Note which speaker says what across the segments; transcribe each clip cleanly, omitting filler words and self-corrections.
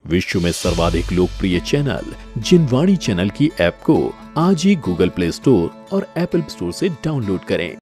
Speaker 1: विश्व में सर्वाधिक लोकप्रिय चैनल जिनवाणी चैनल की ऐप को आज ही गूगल प्ले स्टोर और एप्पल स्टोर से डाउनलोड करें।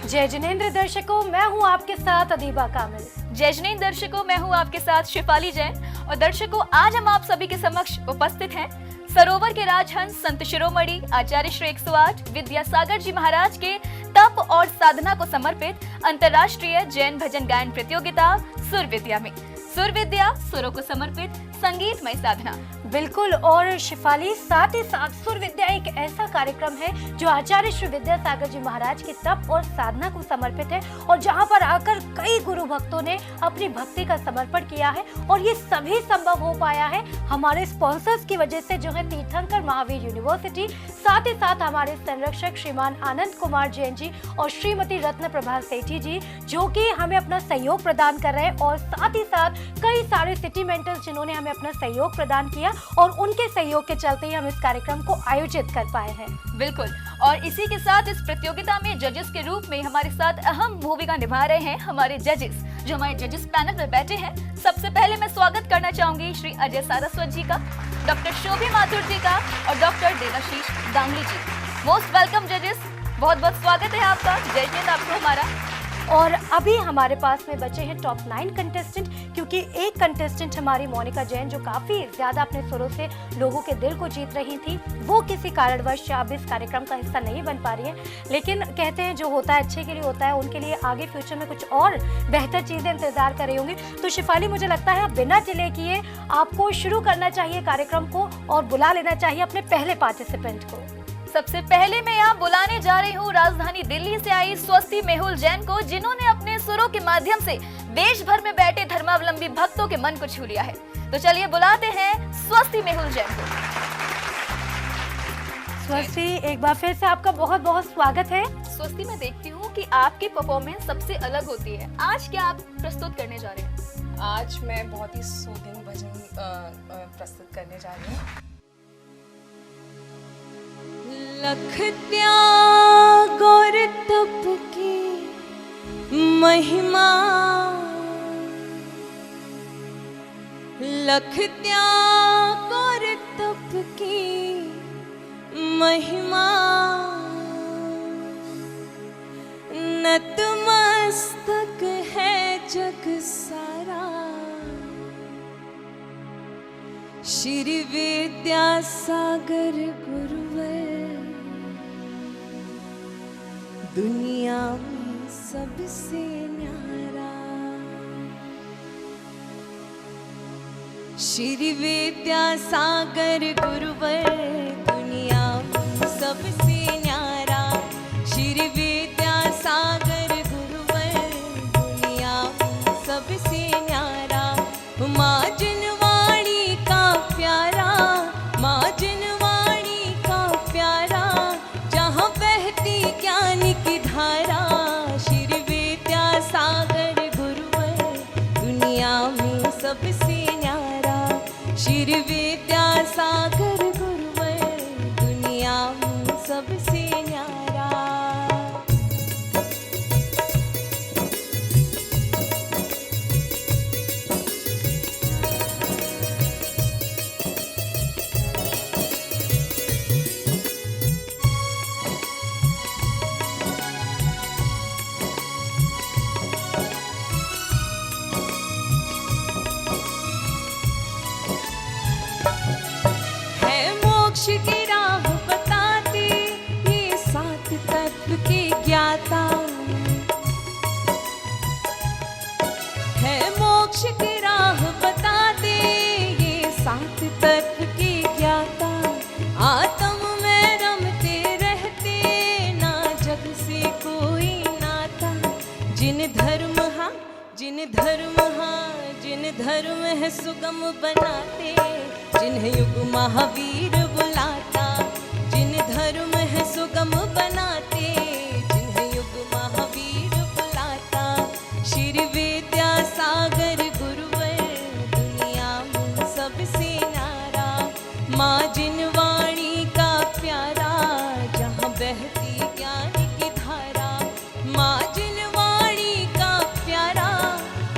Speaker 2: जय जिनेंद्र दर्शकों, मैं हूं आपके साथ अदीबा कामिल।
Speaker 3: जय जिनेंद्र दर्शकों, मैं हूं आपके साथ शिफाली जैन। और दर्शकों, आज हम आप सभी के समक्ष उपस्थित हैं सरोवर के राजहंस संत शिरोमणि आचार्य श्री 108 विद्यासागर जी महाराज के तप और साधना को समर्पित अंतर्राष्ट्रीय जैन भजन गायन प्रतियोगिता सुर विद्या में। सुर विद्या सुरों को समर्पित संगीतमय साधना।
Speaker 2: बिल्कुल, और शिफाली साथ ही साथ सुर विद्या एक ऐसा कार्यक्रम है जो आचार्य श्री विद्यासागर जी महाराज के तप और साधना को समर्पित है, और जहां पर आकर कई गुरु भक्तों ने अपनी भक्ति का समर्पण किया है। और ये सभी संभव हो पाया है हमारे स्पॉन्सर्स की वजह से, जो है तीर्थंकर महावीर यूनिवर्सिटी, साथ ही साथ हमारे संरक्षक श्रीमान आनंद कुमार जैन जी और श्रीमती रत्न प्रभा सेठी जी, जो कि हमें अपना सहयोग प्रदान कर रहे हैं। और साथ ही साथ कई सारे सिटी मेंटर्स जिन्होंने हमें अपना सहयोग प्रदान किया, और उनके सहयोग के चलते ही हम इस कार्यक्रम को आयोजित कर पाए हैं।
Speaker 3: बिल्कुल, और इसी के साथ इस प्रतियोगिता में जजेस के रूप में हमारे साथ अहम भूमिका निभा रहे हैं हमारे जजेस, जो हमारे जजेस पैनल में बैठे हैं। सबसे पहले मैं स्वागत करना चाहूंगी श्री अजय सारस्वत जी का, डॉक्टर शोभी माथुर जी का और डॉक्टर देवाशीष दांगली जी। मोस्ट वेलकम जजेस, बहुत बहुत स्वागत है आपका। जय हिंद आपको हमारा।
Speaker 2: और अभी हमारे पास में बचे हैं टॉप 9 कंटेस्टेंट, क्योंकि एक कंटेस्टेंट हमारी मोनिका जैन, जो काफ़ी ज़्यादा अपने सुरों से लोगों के दिल को जीत रही थी, वो किसी कारणवश अब इस कार्यक्रम का हिस्सा नहीं बन पा रही है। लेकिन कहते हैं जो होता है अच्छे के लिए होता है, उनके लिए आगे फ्यूचर में कुछ और बेहतर चीज़ें इंतजार कर रही होंगी। तो शिफाली, मुझे लगता है बिना डिले किए आपको शुरू करना चाहिए कार्यक्रम को और बुला लेना चाहिए अपने पहले पार्टिसिपेंट को।
Speaker 3: सबसे पहले मैं यहाँ बुलाने जा रही हूँ राजधानी दिल्ली से आई स्वस्ति मेहुल जैन को, जिन्होंने अपने सुरों के माध्यम से देश भर में बैठे धर्मावलंबी भक्तों के मन को छू लिया है। तो चलिए बुलाते हैं स्वस्ति मेहुल जैन को।
Speaker 2: स्वस्ति, एक बार फिर से आपका बहुत बहुत स्वागत है।
Speaker 3: स्वस्ति, मैं देखती हूँ कि आपकी परफॉर्मेंस सबसे अलग होती है। आज क्या आप प्रस्तुत करने जा रहे हैं?
Speaker 4: आज मैं बहुत ही सूदिंग भजन प्रस्तुत करने जा रही हूँ। लख त्याग और तप की महिमा, लख त्याग और तप की महिमा, नतमस्तक है जग सारा, श्री विद्यासागर गुरुवर, दुनिया में सबसे न्यारा, श्री विद्यासागर गुरुवर, दुनिया में सबसे न्यारा, श्री विद्यासागर गुरुवर, दुनिया में सबसे न्यारा, माँ जिनवाणी का प्यारा, माँ जिनवाणी का प्यारा, जहाँ बहती ज्ञान की धारा, श्री विद्यासागर गुरुवर, दुनिया में सबसे न्यारा, श्री विद्यासागर गुरुवर, दुनिया में सबसे न्यारा।
Speaker 5: जिन धर्म है सुगम बनाते, जिन्हें युग महावीर बुलाता, जिन धर्म है सुगम बनाते, जिन्हें युग महावीर बुलाता, श्री विद्यासागर गुरुवर दुनिया में सबसे न्यारा, माँ जिन वाणी का प्यारा, जहाँ बहती ज्ञान की धारा, माँ जिन वाणी का प्यारा,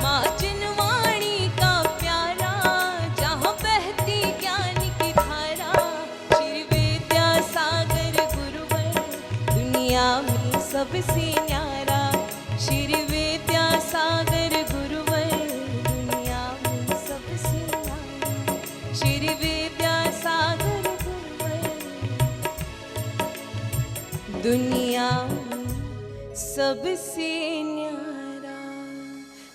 Speaker 5: माँ जिन वाणी का प्यारा, जहाँ बहती ज्ञान की धारा, श्री विद्यासागर गुरुवर दुनिया में सबसे न्यारा, श्री विद्यासागर गुरुवर दुनिया में सबसे न्यारा, श्री विद्यासागर गुरुवर दुनिया में सबसे न्यारा।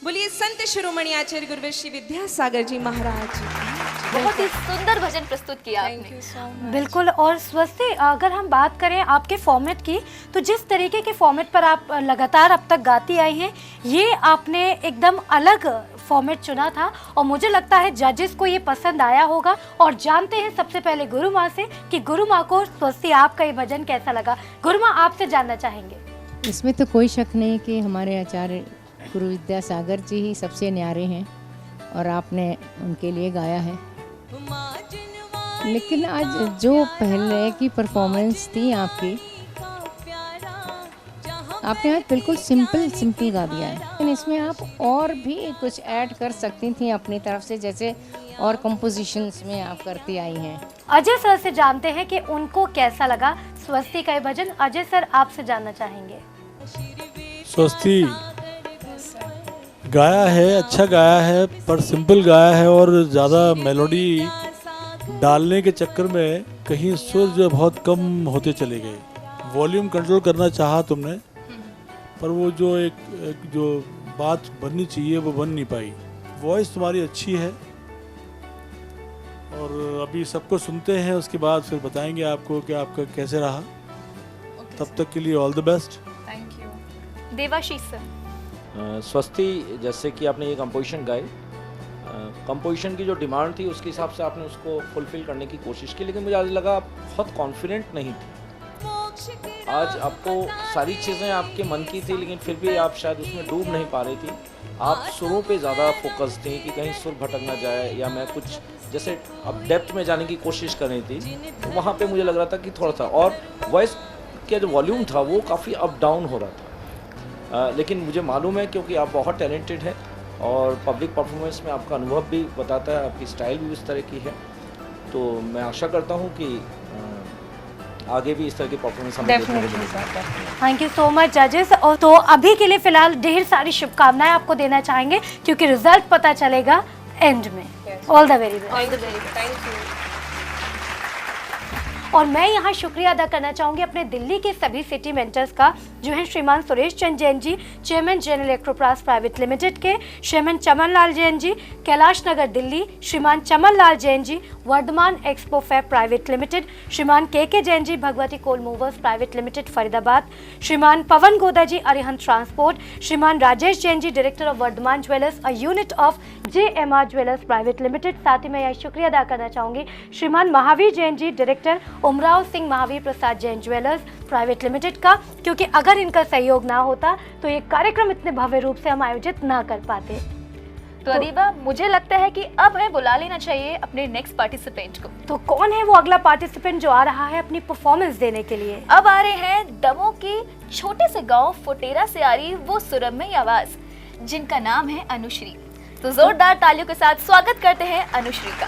Speaker 5: बोलिए संत शिरोमणि आचार्य गुरुवर श्री विद्यासागर जी महाराज जी की।
Speaker 3: बहुत ही सुंदर भजन प्रस्तुत किया
Speaker 4: थैंक
Speaker 3: आपने।
Speaker 4: You so much.
Speaker 2: बिल्कुल। और स्वस्ति, अगर हम बात करें आपके फॉर्मेट की, तो जिस तरीके के फॉर्मेट पर आप लगातार अब तक गाती आई हैं, ये आपने एकदम अलग फॉर्मेट चुना था और मुझे लगता है जजेस को ये पसंद आया होगा। और जानते हैं सबसे पहले गुरु माँ से कि गुरु माँ को स्वस्ति आपका ये भजन कैसा लगा। गुरु माँ आपसे जानना चाहेंगे।
Speaker 6: इसमें तो कोई शक नहीं कि हमारे आचार्य गुरु विद्यासागर जी ही सबसे न्यारे हैं और आपने उनके लिए गाया है। लेकिन आज जो पहले की परफॉर्मेंस थी आपकी, आपने आज बिल्कुल सिंपल गा दिया है। लेकिन इसमें आप और भी कुछ ऐड कर सकती थी अपनी तरफ से, जैसे और कंपोजिशंस में आप करती आई हैं।
Speaker 2: अजय सर से जानते हैं कि उनको कैसा लगा स्वस्ति का ये भजन। अजय सर आपसे जानना चाहेंगे।
Speaker 7: स्वस्ति गाया है, अच्छा गाया है, पर सिंपल गाया है और ज़्यादा मेलोडी डालने के चक्कर में कहीं सुर जो बहुत कम होते चले गए। वॉल्यूम कंट्रोल करना चाहा तुमने, पर वो जो एक जो बात बननी चाहिए वो बन नहीं पाई। वॉइस तुम्हारी अच्छी है और अभी सबको सुनते हैं, उसके बाद फिर बताएंगे आपको कि आपका कैसे रहा। तब तक के लिए all the best.
Speaker 4: Thank you.
Speaker 3: Devashish sir.
Speaker 8: स्वस्ति, जैसे कि आपने ये कंपोजिशन गाई, कंपोजिशन की जो डिमांड थी उसके हिसाब से आपने उसको फुलफिल करने की कोशिश की, लेकिन मुझे आज लगा आप बहुत कॉन्फिडेंट नहीं थी। आज आपको सारी चीज़ें आपके मन की थी, लेकिन फिर भी आप शायद उसमें डूब नहीं पा रही थी। आप सुरों पे ज़्यादा फोकस थी कि कहीं सुर भटक ना जाए, या मैं कुछ जैसे अब डेप्थ में जाने की कोशिश कर रही थी, तो वहाँ पे मुझे लग रहा था कि थोड़ा सा, और वॉइस का जो वॉल्यूम था वो काफ़ी अप डाउन हो रहा था। लेकिन मुझे मालूम है, क्योंकि आप बहुत टैलेंटेड हैं और पब्लिक परफॉर्मेंस में आपका अनुभव भी बताता है, आपकी स्टाइल भी उस तरह की है, तो मैं आशा करता हूँ कि आगे भी इस तरह की परफॉर्मेंस हमें देखने को मिलेगी।
Speaker 2: थैंक यू सो मच जजेस। और तो अभी के लिए फिलहाल ढेर सारी शुभकामनाएं आपको देना चाहेंगे, क्योंकि रिजल्ट पता चलेगा एंड में। All the very best.
Speaker 4: Thank you.
Speaker 2: और मैं यहाँ शुक्रिया अदा करना चाहूँगी अपने दिल्ली के सभी सिटी मेंटर्स का, जो हैं श्रीमान Suresh Chand Jain ji, chairman general इलेक्ट्रोप्लास private limited के, श्रीमान चमन लाल जैन जी, कैलाश नगर दिल्ली, श्रीमान Chaman Lal Jain ji, Vardhaman expo fab private limited, श्रीमान K Jain ji, Bhagwati coal movers private limited Faridabad, श्रीमान पवन गोदा जी, अरिहंत ट्रांसपोर्ट, श्रीमान Rajesh Jain ji, director of Vardhaman jewellers, a unit of JMR jewellers private limited. साथ ही मैं यह शुक्रिया अदा करना चाहूँगी श्रीमान Mahavir Jain ji, director Umrao Singh Mahavir Prasad Jain jewellers private limited का, क्योंकि अगर इनका सहयोग ना होता तो ये कार्यक्रम इतने भव्य रूप से हम आयोजित ना कर पाते।
Speaker 3: तो अदीबा, मुझे लगता है कि अब हमें बुला लेना चाहिए अपने नेक्स्ट पार्टिसिपेंट को।
Speaker 2: तो कौन है वो अगला पार्टिसिपेंट जो आ रहा है अपनी परफॉर्मेंस देने के लिए?
Speaker 3: अब आ रहे हैं दमोह के छोटे से गांव फुटेरा से आ रही वो सुरम्य आवाज, जिनका नाम है अनुश्री। तो जोरदार तालियों के साथ स्वागत करते हैं अनुश्री का।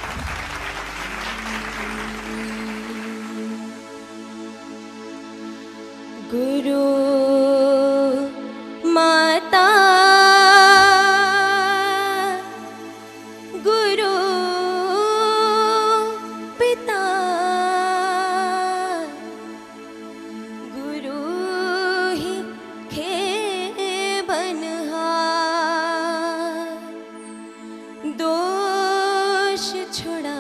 Speaker 5: गुरु माता गुरु पिता गुरु ही खे बनहार, दोष छुड़ा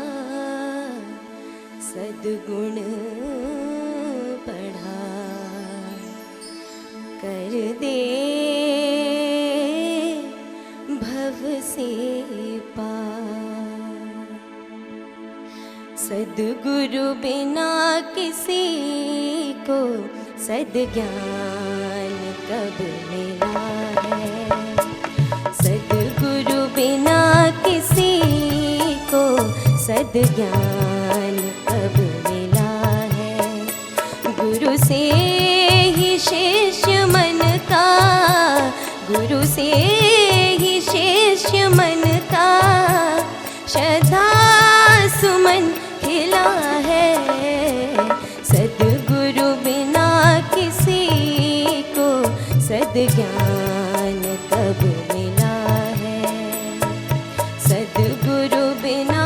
Speaker 5: सद्गुण पढ़ा, कर दे
Speaker 9: से पार। सद्गुरु बिना किसी को सद्ज्ञान कब मिला है। सद्गुरु बिना किसी को सद्ज्ञान कब मिला है। गुरु से ही शिष्य मन का, गुरु से ही शिष्य मन का श्रद्धा सुमन खिला है। सद्गुरु बिना किसी को सद्ज्ञान कब मिला है। सद्गुरु बिना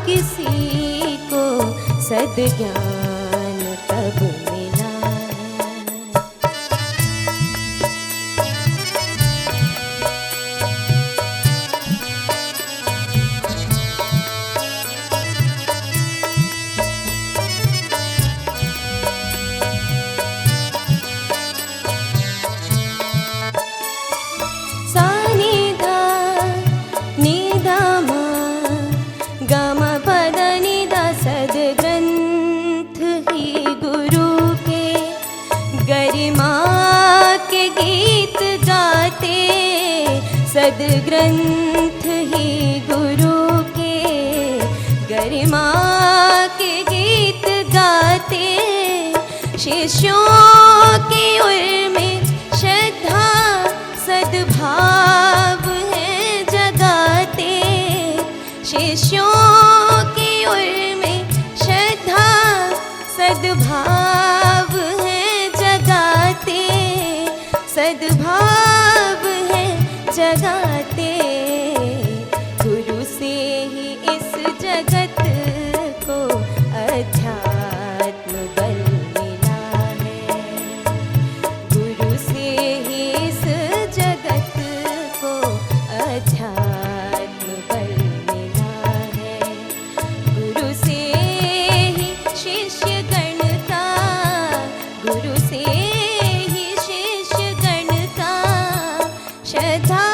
Speaker 9: किसी को सद्ज्ञान कब मिला है। सद्ग्रंथ ही गुरु के गरिमा के गीत गाते। सद्ग्रंथ ही गुरु के गरिमा के गीत गाते। शिष्यों की उर में श्रद्धा सद्भाव है जगाते। शिष्यों की उर में श्रद्धा सद्भाव है जगाते। सद्भाव है जगाते। गुरु से ही इस जगत को अध्यात्म बल मिला है। गुरु से ही इस जगत को अध्यात्म बल मिला है। गुरु से ही शिष्य गण का, गुरु से ही शिष्य गण का श्रद्धा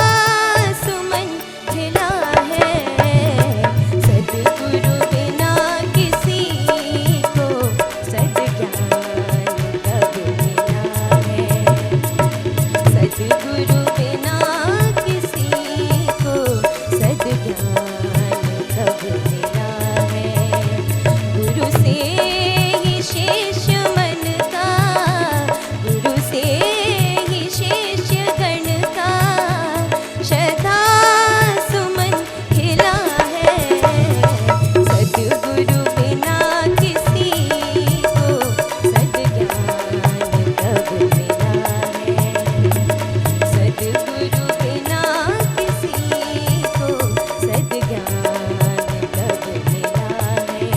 Speaker 9: सुमन खिला है। सद्गुरु बिना किसी को सद्ज्ञान कब मिला है। सद्गुरु बिना किसी को सद्ज्ञान कब मिला है। गुरु से ही शिष्य मन का, गुरु से ही शिष्य गण का श्रद्धा सुमन खिला है। सद्गुरु बिना किसी को सद्ज्ञान कब मिला है। सद्गुरु बिना किसी को सद्ज्ञान कब मिला है।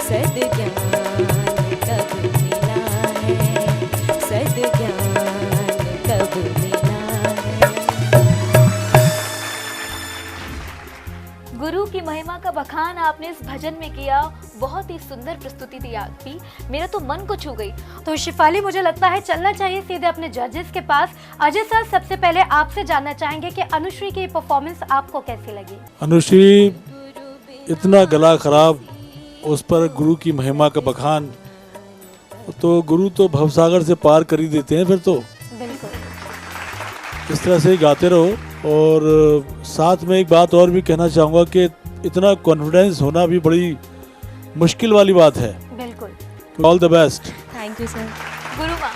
Speaker 9: सद्ज्ञान कब मिला है। सद्ज्ञान कब मिला है।
Speaker 3: गुरु की महिमा का बखान आपने इस भजन में किया। बहुत ही सुंदर प्रस्तुति दी आपकी, मेरा तो मन को छू गई।
Speaker 2: तो शिफाली, मुझे लगता है चलना चाहिए सीधे अपने जजेस के पास। अजय सर, सबसे पहले आपसे जानना चाहेंगे कि अनुश्री की परफॉर्मेंस आपको कैसी लगी?
Speaker 7: अनुश्री इतना गला खराब, उस पर गुरु की महिमा का बखान, तो गुरु तो भवसागर से पार कर ही देते हैं फिर तो।
Speaker 2: बिल्कुल।
Speaker 7: इस तरह से ही गाते रहो। और साथ में एक बात और भी कहना चाहूँगा कि इतना कॉन्फिडेंस होना भी बड़ी मुश्किल वाली बात है।
Speaker 2: बिल्कुल।
Speaker 7: All the best.
Speaker 5: Thank you sir.
Speaker 3: गुरु माँ,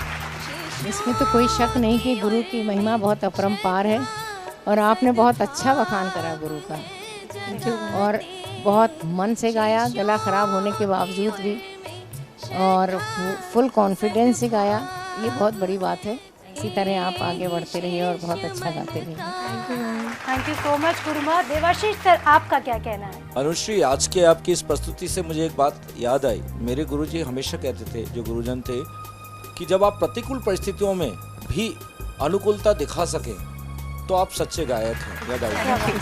Speaker 6: इसमें तो कोई शक नहीं कि गुरु की महिमा बहुत अपरंपार है और आपने बहुत अच्छा बखान करा गुरु का। और बहुत मन से गाया, गला खराब होने के बावजूद भी, और फुल कॉन्फिडेंस से गाया। ये बहुत बड़ी बात है। इसी तरह आप आगे बढ़ते रहिए और बहुत अच्छा गाते रहिए।
Speaker 2: Thank you so much Guruma. Debashish sir, आपका क्या कहना है?
Speaker 8: अनुश्री, आज के आपकी इस प्रस्तुति से मुझे एक बात याद आई। मेरे गुरुजी हमेशा कहते थे, जो गुरुजन थे, कि जब आप प्रतिकूल परिस्थितियों में भी अनुकूलता दिखा सकें तो आप सच्चे गायक हैं या गायक हैं।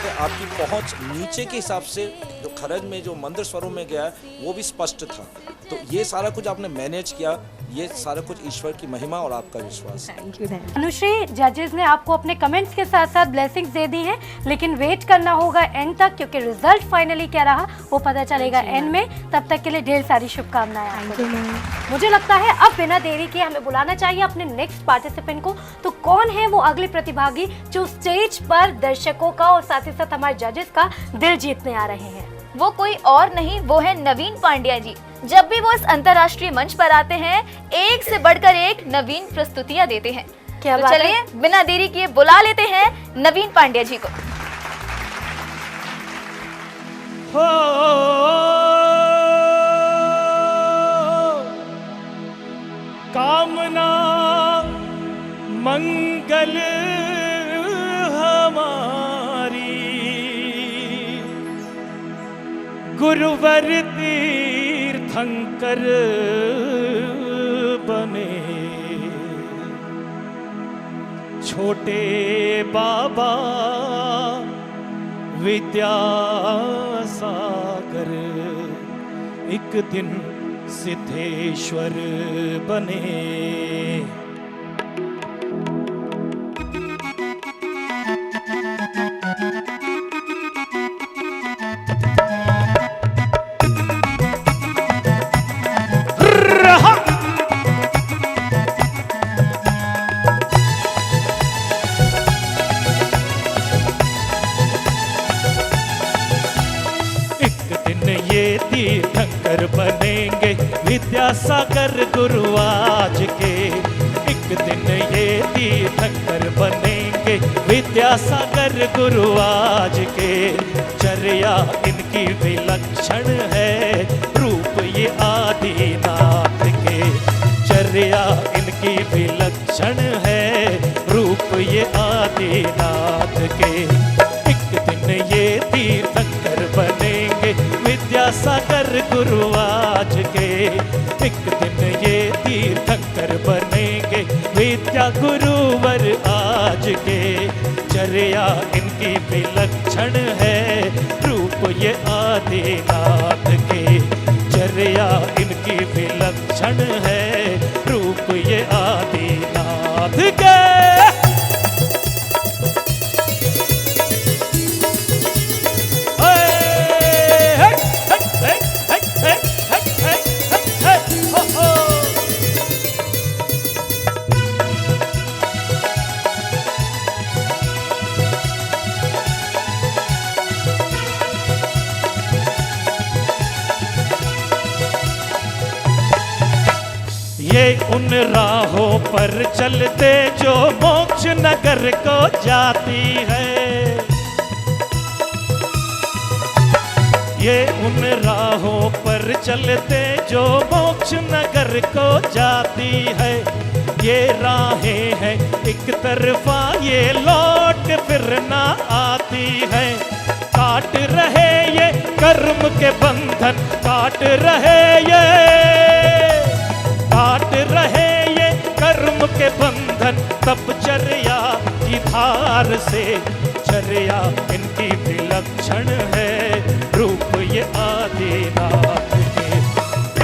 Speaker 8: तो आपकी पहुंच नीचे के हिसाब से जो खरज में जो मंद्र स्वरों में गया वो भी स्पष्ट था। तो ये सारा कुछ आपने मैनेज किया। ये सारा कुछ ईश्वर की महिमा और आपका विश्वास है।
Speaker 5: Thank you.
Speaker 2: अनुश्री, जजेस ने आपको अपने कमेंट्स के साथ साथ ब्लेसिंग्स दे दी हैं, लेकिन वेट करना होगा एंड तक, क्योंकि रिजल्ट फाइनली क्या रहा वो पता चलेगा एंड में। तब तक के लिए ढेर सारी शुभकामनाएं आपको। मुझे लगता है अब बिना देरी के हमें बुलाना चाहिए अपने नेक्स्ट पार्टिसिपेंट को। तो कौन है वो अगले प्रतिभागी जो स्टेज पर दर्शकों का और साथ ही साथ हमारे जजेस का दिल जीतने आ रहे हैं?
Speaker 3: वो कोई और नहीं, वो है नवीन पांड्या जी। जब भी वो इस अंतर्राष्ट्रीय मंच पर आते हैं, एक से बढ़कर एक नवीन प्रस्तुतियां देते हैं।
Speaker 2: क्या
Speaker 3: तो
Speaker 2: बात है?
Speaker 3: चलिए बिना देरी किए बुला लेते हैं नवीन पांड्या जी को।
Speaker 10: कामना मंगल हमारी, गुरुवर तीर्थंकर बने, छोटे बाबा विद्यासागर एक दिन सिद्धेश्वर बने। तीर्थंकर बनेंगे विद्यासागर गुरु आज के, एक दिन ये तीर्थंकर बनेंगे विद्यासागर गुरु आज के। चर्या इनकी विलक्षण है, रूप ये आदिनाथ के। चर्या इनकी विलक्षण है, रूप ये आदिनाथ के। एक दिन ये तीर्थंकर बनेंगे विद्यासागर गुरु आज के, एक दिन ये तीर्थंकर बनेंगे विद्या गुरुवर आज के। चर्या इनकी विलक्षण है, रूप ये आदिनाथ के। चर्या इनकी विलक्षण है, रूप ये आदिनाथ के। ये उन राहों पर चलते जो मोक्ष नगर को जाती है। ये उन राहों पर चलते जो मोक्ष नगर को जाती है। ये राहें हैं एक तरफा, ये लौट फिर ना आती है। काट रहे ये कर्म के बंधन, काट रहे ये, काट रहे ये कर्म के बंधन तपचर्या की धार से। चर्या इनकी विलक्षण है, रूप ये आदिनाथ के।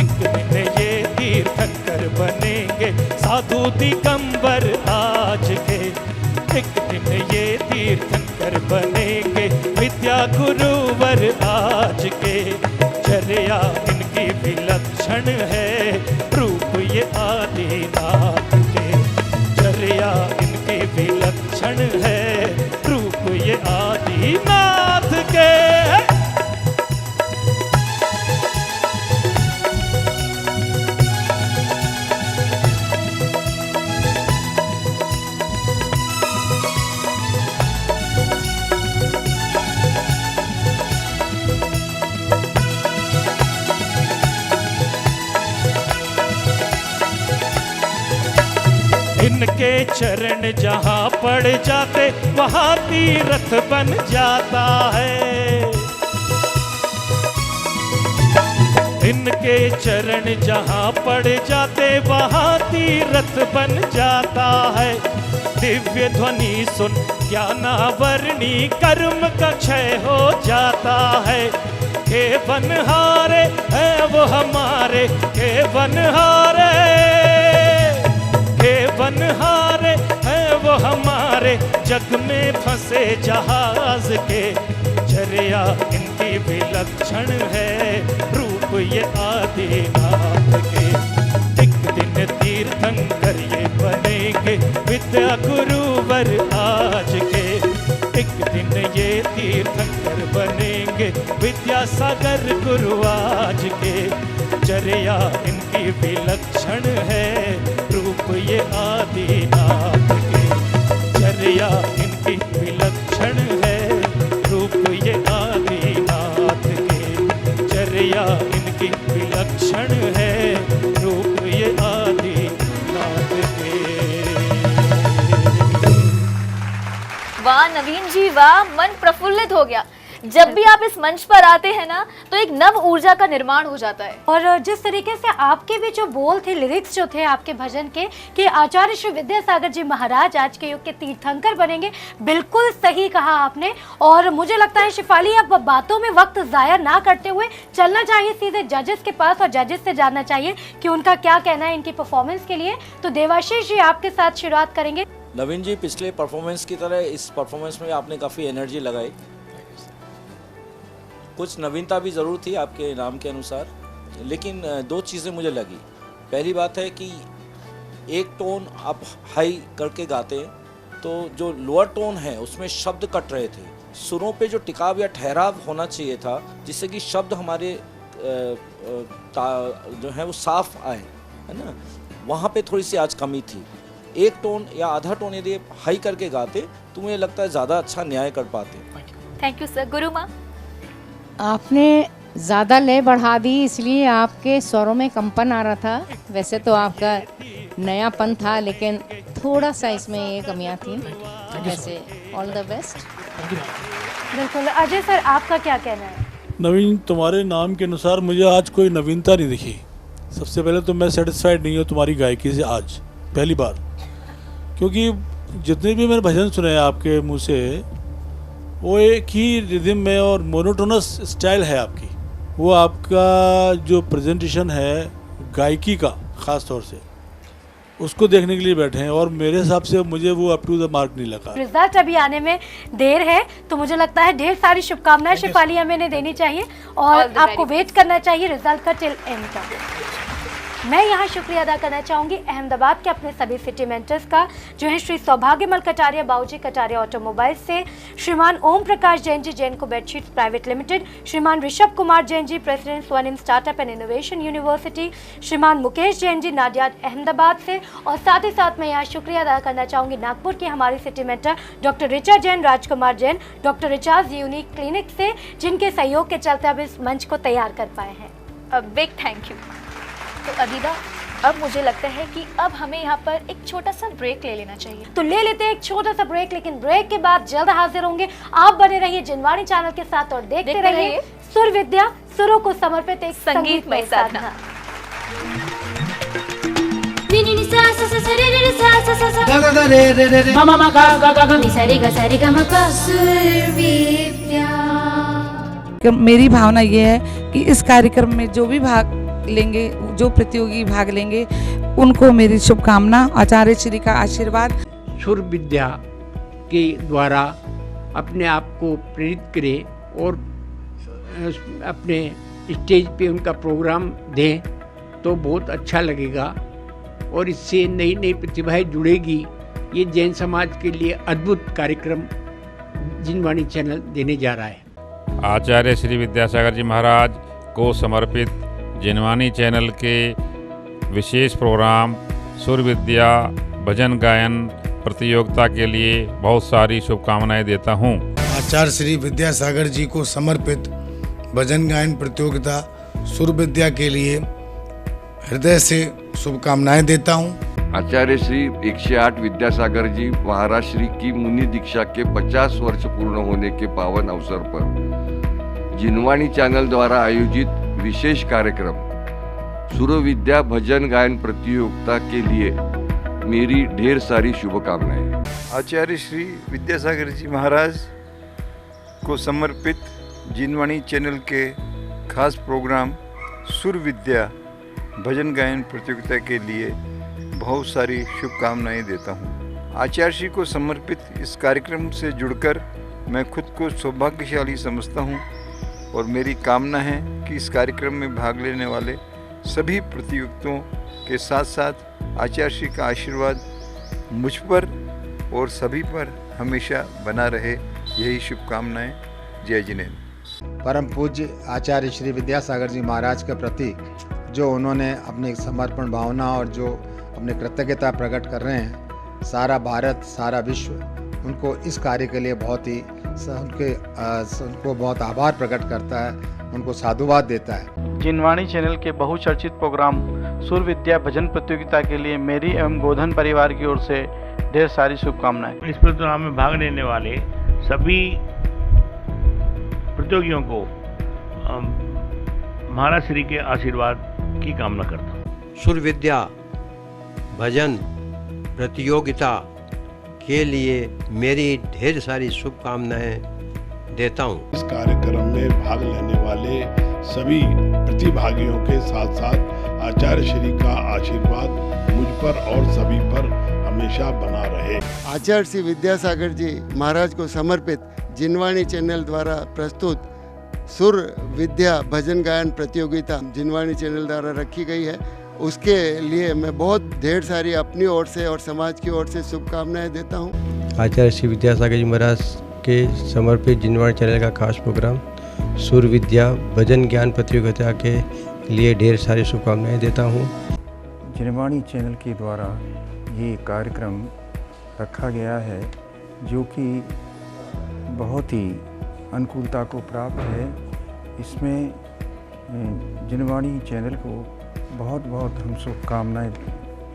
Speaker 10: एक दिन ये तीर्थंकर बनेंगे साधु दिगंबर आज के। एक दिन ये तीर्थंकर बनेंगे विद्या गुरुवर आज के। चर्या इनकी विलक्षण है, रूप ये आदिनाथ के। चर्या इनकी विलक्षण है, रूप ये आदिनाथ के। इनके चरण जहाँ पड़ जाते वहाँ तीर्थ बन जाता है। इनके चरण जहाँ पड़ जाते वहाँ तीर्थ बन जाता है। दिव्य ध्वनि सुन ज्ञानावरणी कर्म का क्षय हो जाता है। हे बनहारे है वो हमारे, हे बनहारे बनहारे हैं वो हमारे जग में फंसे जहाज के। चर्या इनकी भी लक्षण है, रूप ये आदिनाथ के। एक दिन तीर्थंकर ये बनेंगे विद्या गुरुवर आज के। एक दिन ये तीर्थंकर बनेंगे विद्यासागर गुरु आज के। चर्या इनकी विलक्षण है, रूप ये आदिनाथ के। चर्या इनकी विलक्षण है, रूप ये आदिनाथ के। चर्या इनकी विलक्षण है, रूप ये आदिनाथ के।
Speaker 3: वाह नवीन जी वाह, मन प्रफुल्लित हो गया। जब भी आप इस मंच पर आते हैं ना तो एक नव ऊर्जा का निर्माण हो जाता है।
Speaker 2: और जिस तरीके से आपके भी जो बोल थे, लिरिक्स जो थे आपके भजन के कि आचार्य श्री विद्यासागर जी महाराज आज के युग के तीर्थंकर बनेंगे, बिल्कुल सही कहा आपने। और मुझे लगता है शिफाली अब बातों में वक्त जाया ना करते हुए चलना चाहिए सीधे जजेस के पास और जजेस से जानना चाहिए कि उनका क्या कहना है इनकी परफॉर्मेंस के लिए। तो देवाशीष जी आपके साथ शुरुआत करेंगे।
Speaker 8: नवीन जी, पिछले परफॉर्मेंस की तरह इस परफॉर्मेंस में आपने काफ़ी एनर्जी लगाई। कुछ नवीनता भी ज़रूर थी आपके नाम के अनुसार, लेकिन दो चीज़ें मुझे लगी। पहली बात है कि एक टोन आप हाई करके गाते हैं तो जो लोअर टोन है उसमें शब्द कट रहे थे। सुरों पे जो टिकाव या ठहराव होना चाहिए था जिससे कि शब्द हमारे जो है वो साफ आए, है ना, वहाँ पे थोड़ी सी आज कमी थी। एक टोन या आधा टोन यदि हाई करके गाते तो मुझे लगता है ज़्यादा अच्छा न्याय कर पाते।
Speaker 3: Thank you sir. गुरु माँ,
Speaker 6: आपने ज़्यादा लय बढ़ा दी इसलिए आपके स्वरों में कंपन आ रहा था। वैसे तो आपका नयापन था लेकिन थोड़ा सा इसमें ये कमियां थी। वैसे ऑल द बेस्ट।
Speaker 2: बिल्कुल। अजय सर आपका क्या कहना है?
Speaker 7: नवीन, तुम्हारे नाम के अनुसार मुझे आज कोई नवीनता नहीं दिखी। सबसे पहले तो मैं सेटिस्फाइड नहीं हूँ तुम्हारी गायकी से आज, पहली बार, क्योंकि जितने भी मैंने भजन सुने हैं आपके मुंह से वो एक ही रिदम में और मोनोटोनस स्टाइल है आपकी। वो आपका जो प्रेजेंटेशन है गायकी का ख़ास तौर से, उसको देखने के लिए बैठे हैं और मेरे हिसाब से मुझे वो अप टू द मार्क नहीं लगा।
Speaker 2: रिजल्ट अभी आने में देर है तो मुझे लगता है ढेर सारी शुभकामनाएं शिफाली हमें देनी चाहिए और आपको वेट करना चाहिए रिजल्ट का टिल एंड का। मैं यहाँ शुक्रिया अदा करना चाहूँगी अहमदाबाद के अपने सभी सिटी मेंटर्स का, जो है श्री सौभाग्यमल कटारिया, बाबूजी कटारिया ऑटोमोबाइल से, श्रीमान ओम प्रकाश जैन जी, जैन को बेडशीट्स प्राइवेट लिमिटेड, श्रीमान Rishabh Kumar Jain ji, president Swanim startup and innovation university, श्रीमान मुकेश जैन जी, नाडियाड अहमदाबाद से। और साथ ही साथ मैं यहाँ शुक्रिया अदा करना चाहूँगी नागपुर की हमारी city mentor doctor Richa Jain, Rajkumar Jain, doctor recharge unique clinic से, जिनके सहयोग के चलते अब इस मंच को तैयार कर पाए हैं।
Speaker 3: Big thank you. तो अदीदा, अब मुझे लगता है कि अब हमें यहाँ पर एक छोटा सा ब्रेक ले लेना चाहिए।
Speaker 2: तो ले लेते हैं एक छोटा सा ब्रेक, लेकिन ब्रेक के बाद जल्द हाजिर होंगे। आप बने रहिए जिनवाणी चैनल के साथ और देखते रहिए सुर विद्या, सुरों को समर्पित एक संगीतमय साधना।
Speaker 11: मेरी भावना ये है कि इस कार्यक्रम में जो भी भाग लेंगे, जो प्रतियोगी भाग लेंगे, उनको मेरी शुभकामना, आचार्य श्री का आशीर्वाद।
Speaker 12: सुर विद्या के द्वारा अपने आप को प्रेरित करें और अपने स्टेज पे उनका प्रोग्राम दें तो बहुत अच्छा लगेगा और इससे नई नई प्रतिभाएं जुड़ेगी। ये जैन समाज के लिए अद्भुत कार्यक्रम जिनवाणी चैनल देने जा रहा है।
Speaker 13: आचार्य श्री विद्यासागर जी महाराज को समर्पित जिनवाणी चैनल के विशेष प्रोग्राम सुर विद्या भजन गायन प्रतियोगिता के लिए बहुत सारी शुभकामनाएं देता हूं।
Speaker 14: आचार्य श्री विद्यासागर जी को समर्पित भजन गायन प्रतियोगिता सुर विद्या के लिए हृदय से शुभकामनाएं देता हूं।
Speaker 15: आचार्य श्री 108 विद्यासागर जी महाराज श्री की मुनि दीक्षा के 50 वर्ष पूर्ण होने के पावन अवसर पर जिनवाणी चैनल द्वारा आयोजित विशेष कार्यक्रम सुर विद्या भजन गायन प्रतियोगिता के लिए मेरी ढेर सारी शुभकामनाएं।
Speaker 16: आचार्य श्री विद्यासागर जी महाराज को समर्पित जिनवाणी चैनल के खास प्रोग्राम सुर विद्या भजन गायन प्रतियोगिता के लिए बहुत सारी शुभकामनाएं देता हूँ। आचार्य श्री को समर्पित इस कार्यक्रम से जुड़कर मैं खुद को सौभाग्यशाली समझता हूँ और मेरी कामना है कि इस कार्यक्रम में भाग लेने वाले सभी प्रतियोगियों के साथ साथ आचार्य श्री का आशीर्वाद मुझ पर और सभी पर हमेशा बना रहे। यही शुभकामनाएं। जय जिनेन्द्र।
Speaker 17: परम पूज्य आचार्य श्री विद्यासागर जी महाराज के प्रति जो उन्होंने अपनी समर्पण भावना और जो अपनी कृतज्ञता प्रकट कर रहे हैं, सारा भारत सारा विश्व उनको इस कार्य के लिए बहुत ही उनको बहुत आभार प्रकट करता है, उनको साधुवाद देता है।
Speaker 18: जिनवाणी चैनल के बहुचर्चित प्रोग्राम सुर विद्या भजन प्रतियोगिता के लिए मेरी एवं गोधन परिवार की ओर से ढेर सारी शुभकामनाएं।
Speaker 19: इस प्रोग्राम में भाग लेने वाले सभी प्रतियोगियों को महाराज श्री के आशीर्वाद की कामना करता हूँ।
Speaker 20: सुर विद्या भजन प्रतियोगिता के लिए मेरी ढेर सारी शुभकामनाएं देता हूँ।
Speaker 21: इस कार्यक्रम में भाग लेने वाले सभी प्रतिभागियों के साथ साथ आचार्य श्री का आशीर्वाद मुझ पर और सभी पर हमेशा बना रहे।
Speaker 22: आचार्य श्री विद्यासागर जी महाराज को समर्पित जिनवाणी चैनल द्वारा प्रस्तुत सुर विद्या भजन गायन प्रतियोगिता जिनवाणी चैनल द्वारा रखी गई है, उसके लिए मैं बहुत ढेर सारी अपनी ओर से और समाज की ओर से शुभकामनाएं देता हूं।
Speaker 20: आचार्य श्री विद्यासागर जी महाराज के समर्पित जिनवाणी चैनल का खास प्रोग्राम सुर विद्या भजन ज्ञान प्रतियोगिता के लिए ढेर सारी शुभकामनाएं देता हूं।
Speaker 23: जिनवाणी चैनल के द्वारा ये कार्यक्रम रखा गया है जो कि बहुत ही अनुकूलता को प्राप्त है। इसमें जिनवाणी चैनल को बहुत बहुत हम शुभकामनाएं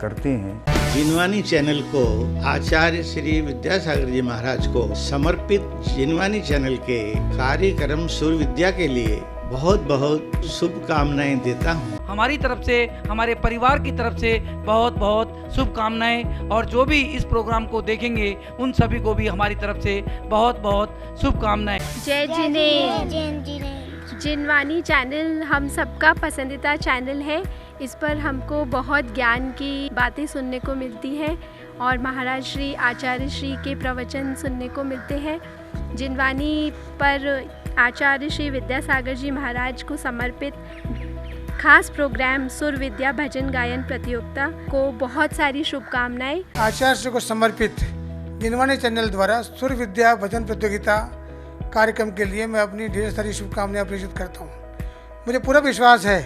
Speaker 23: करते हैं।
Speaker 24: जिनवाणी चैनल को आचार्य श्री विद्यासागर जी महाराज को समर्पित जिनवाणी चैनल के कार्यक्रम सुर विद्या के लिए बहुत बहुत शुभकामनाएं देता हूँ।
Speaker 11: हमारी तरफ से, हमारे परिवार की तरफ से बहुत बहुत शुभकामनाएं, और जो भी इस प्रोग्राम को देखेंगे उन सभी को भी हमारी तरफ से बहुत बहुत शुभकामनाएं।
Speaker 25: जय जिनेन्द्र। जिनवाणी चैनल हम सबका पसंदीदा चैनल है। इस पर हमको बहुत ज्ञान की बातें सुनने को मिलती है और महाराज श्री आचार्य श्री के प्रवचन सुनने को मिलते हैं। जिनवाणी पर आचार्य श्री विद्यासागर जी महाराज को समर्पित खास प्रोग्राम सुर विद्या भजन गायन प्रतियोगिता को बहुत सारी शुभकामनाएं।
Speaker 26: आचार्य श्री को समर्पित जिनवाणी चैनल द्वारा सुर विद्या भजन प्रतियोगिता कार्यक्रम के लिए मैं अपनी ढेर सारी शुभकामनाएं प्रेषित करता हूँ। मुझे पूरा विश्वास है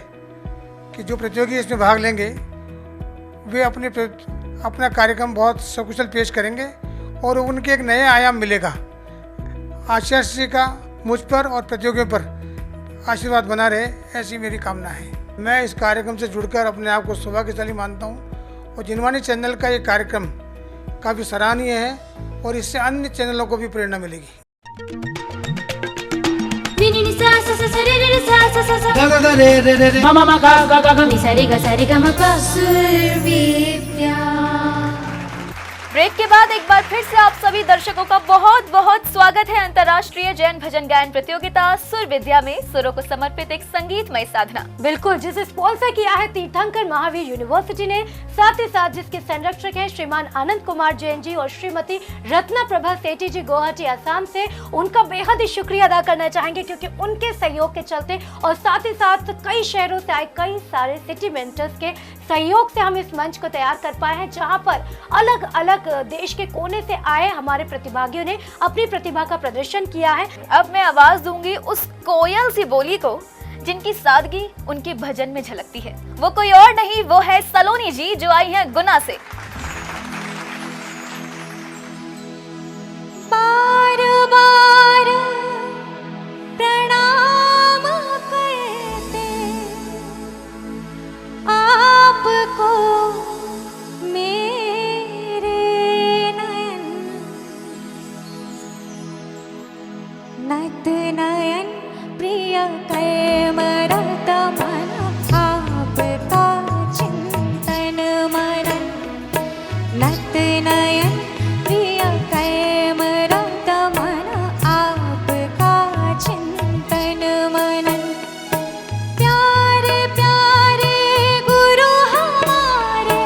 Speaker 26: कि जो प्रतियोगी इसमें भाग लेंगे वे अपना कार्यक्रम बहुत सकुशल पेश करेंगे और उनके एक नए आयाम मिलेगा। आचार्य श्री का मुझ पर और प्रतियोगियों पर आशीर्वाद बना रहे, ऐसी मेरी कामना है। मैं इस कार्यक्रम से जुड़कर अपने आप को सौभाग्यशाली मानता हूँ और जिनवाणी चैनल का ये कार्यक्रम काफ़ी सराहनीय है और इससे अन्य चैनलों को भी प्रेरणा मिलेगी।
Speaker 3: ब्रेक के बाद एक बार फिर से आप सभी दर्शकों का बहुत बहुत स्वागत है अंतर्राष्ट्रीय जैन भजन गायन प्रतियोगिता सुर विद्या में सुरों को समर्पित एक संगीतमय साधना।
Speaker 2: बिल्कुल, जिसे स्पॉन्सर किया है तीर्थंकर महावीर यूनिवर्सिटी ने, साथ ही साथ जिसके संरक्षक हैं श्रीमान आनंद कुमार जैन जी और श्रीमती रत्ना प्रभा सेठी जी गुवाहाटी असम से। उनका बेहद ही शुक्रिया अदा करना चाहेंगे क्योंकि उनके सहयोग के चलते और साथ ही साथ कई शहरों से आए कई सारे सिटी मेंटर्स के सहयोग से हम इस मंच को तैयार कर पाए हैं, जहां पर अलग अलग देश के कोने से आए हमारे प्रतिभागियों ने अपनी प्रतिभा का प्रदर्शन किया है।
Speaker 3: अब मैं आवाज दूंगी उस कोयल सी बोली को जिनकी सादगी उनके भजन में झलकती है। वो कोई और नहीं, वो है सलोनी जी जो आई हैं गुना से।
Speaker 9: बार बार प्रणाम करते आपको मेरे नयन, नत नयन प्रिय कैमरत मन आपका चिंतन मनन, नत नयन प्रिय कैमरत मन आपका चिंतन मनन। प्यारे प्यारे गुरु हमारे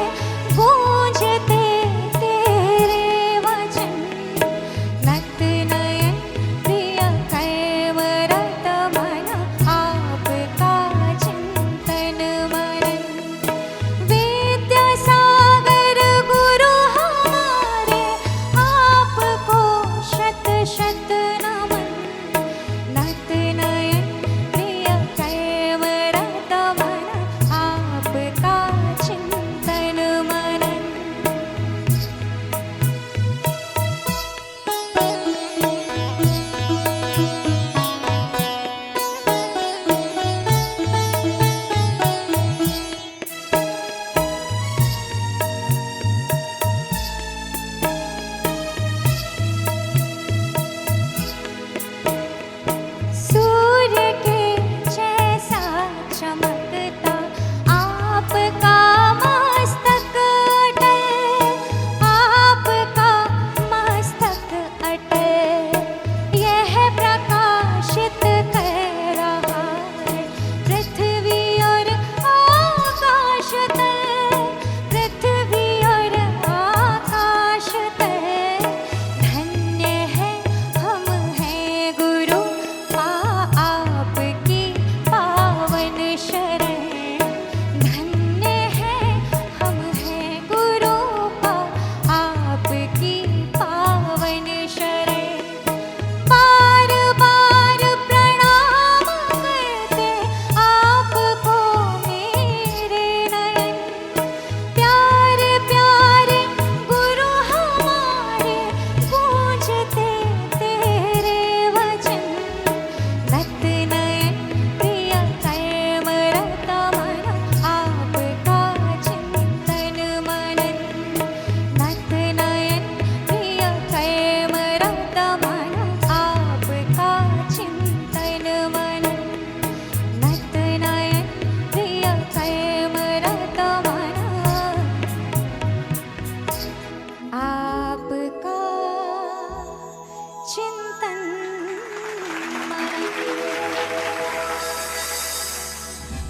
Speaker 9: चिंतन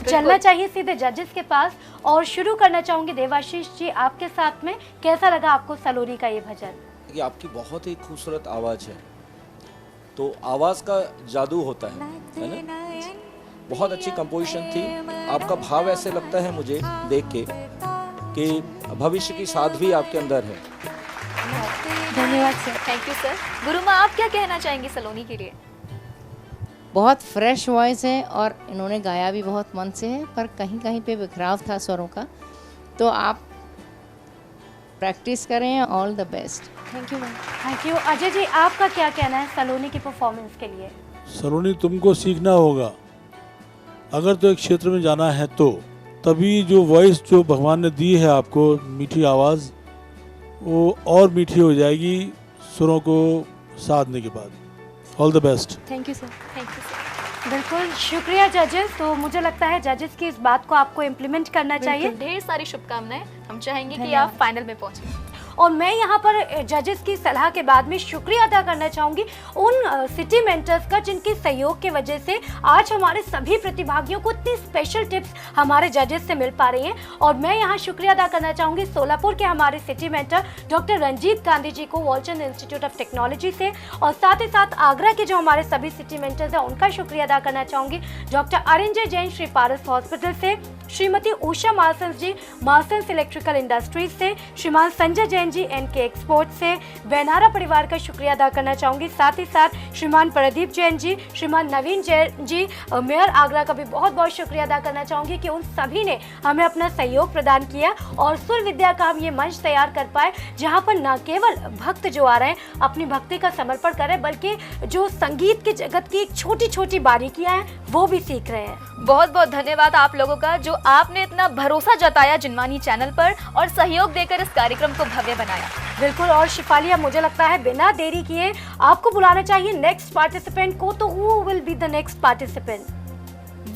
Speaker 2: चलना चाहिए सीधे जजेस के पास और शुरू करना चाहूंगी देवाशीष जी आपके साथ में। कैसा लगा आपको सलोनी का ये भजन?
Speaker 1: कि आपकी बहुत ही खूबसूरत आवाज़ है, तो आवाज़ का जादू होता है ना। बहुत अच्छी कंपोजिशन थी। आपका भाव ऐसे लगता है मुझे देख के कि भविष्य की साध भी आपके अंदर है।
Speaker 3: धन्यवाद सर। Thank you sir. गुरु माँ आप क्या कहना चाहेंगी सलोनी के लिए?
Speaker 4: बहुत फ्रेश वॉइस है और इन्होंने गाया भी बहुत मन से है, पर कहीं कहीं पे बिखराव था स्वरों का, तो आप प्रैक्टिस करें। All the best.
Speaker 2: Thank you ma'am. Thank you. Ajay ji आपका क्या कहना है सलोनी की परफॉर्मेंस के लिए?
Speaker 7: सलोनी तुमको सीखना होगा, अगर तो एक क्षेत्र में जाना है तो तभी जो वॉइस जो भगवान ने दी है आपको, मीठी आवाज़, वो और मीठी हो जाएगी सुरों को साधने के बाद। All the best.
Speaker 2: Thank you sir. Thank you sir. बिल्कुल शुक्रिया जजेस। तो मुझे लगता है जजेस की इस बात को आपको इम्प्लीमेंट करना चाहिए।
Speaker 3: ढेर सारी शुभकामनाएं। हम चाहेंगे कि आप फाइनल में पहुंचे।
Speaker 2: और मैं यहाँ पर जजेस की सलाह के बाद में शुक्रिया अदा करना चाहूँगी उन सिटी मेंटर्स का जिनके सहयोग की वजह से आज हमारे सभी प्रतिभागियों को इतनी स्पेशल टिप्स हमारे जजेस से मिल पा रही हैं। और मैं यहाँ शुक्रिया अदा करना चाहूँगी सोलापुर के हमारे city mentor doctor Ranjit Gandhi ji को वॉलचंद इंस्टीट्यूट ऑफ टेक्नोलॉजी से, और साथ ही साथ आगरा के जो हमारे सभी सिटी मेंटर्स हैं उनका शुक्रिया अदा करना चाहूँगी डॉक्टर अरिंजय जैन श्री पारस हॉस्पिटल से, श्रीमती उषा मार्सन्स जी मार्सन्स इलेक्ट्रिकल इंडस्ट्रीज से, श्रीमान संजय जैन जी एनके एक्सपोर्ट से, बेनारा परिवार का शुक्रिया अदा करना चाहूँगी। साथ ही साथ श्रीमान प्रदीप जैन जी, श्रीमान नवीन जैन जी मेयर आगरा का भी बहुत बहुत शुक्रिया अदा करना चाहूँगी कि उन सभी ने हमें अपना सहयोग प्रदान किया और सुर विद्या का हम ये मंच तैयार कर पाए जहाँ पर न केवल भक्त जो आ रहे हैं अपनी भक्ति का समर्पण कर रहे हैं, बल्कि जो संगीत के जगत की छोटी छोटी बारीकियाँ हैं वो भी सीख रहे हैं।
Speaker 3: बहुत बहुत धन्यवाद आप लोगों का, जो आपने इतना भरोसा जताया जिनवानी चैनल पर और सहयोग देकर इस कार्यक्रम को भव्य बनाया।
Speaker 2: बिल्कुल। और शिफाली अब मुझे लगता है बिना देरी किए आपको बुलाना चाहिए नेक्स्ट पार्टिसिपेंट को। तो who will be the next participant?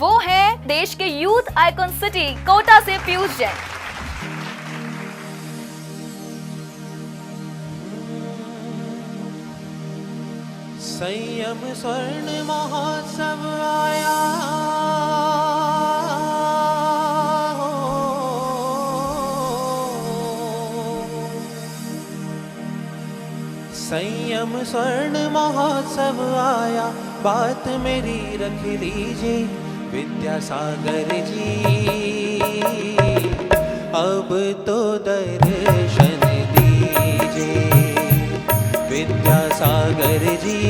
Speaker 3: वो है देश के यूथ आइकॉन सिटी कोटा से पीयूष जैन।
Speaker 5: संयम स्वर्ण महोत्सव आया, संयम स्वर्ण महोत्सव आया, बात मेरी रख लीजिए विद्यासागर जी, अब तो दर्शन दीजिए विद्यासागर जी,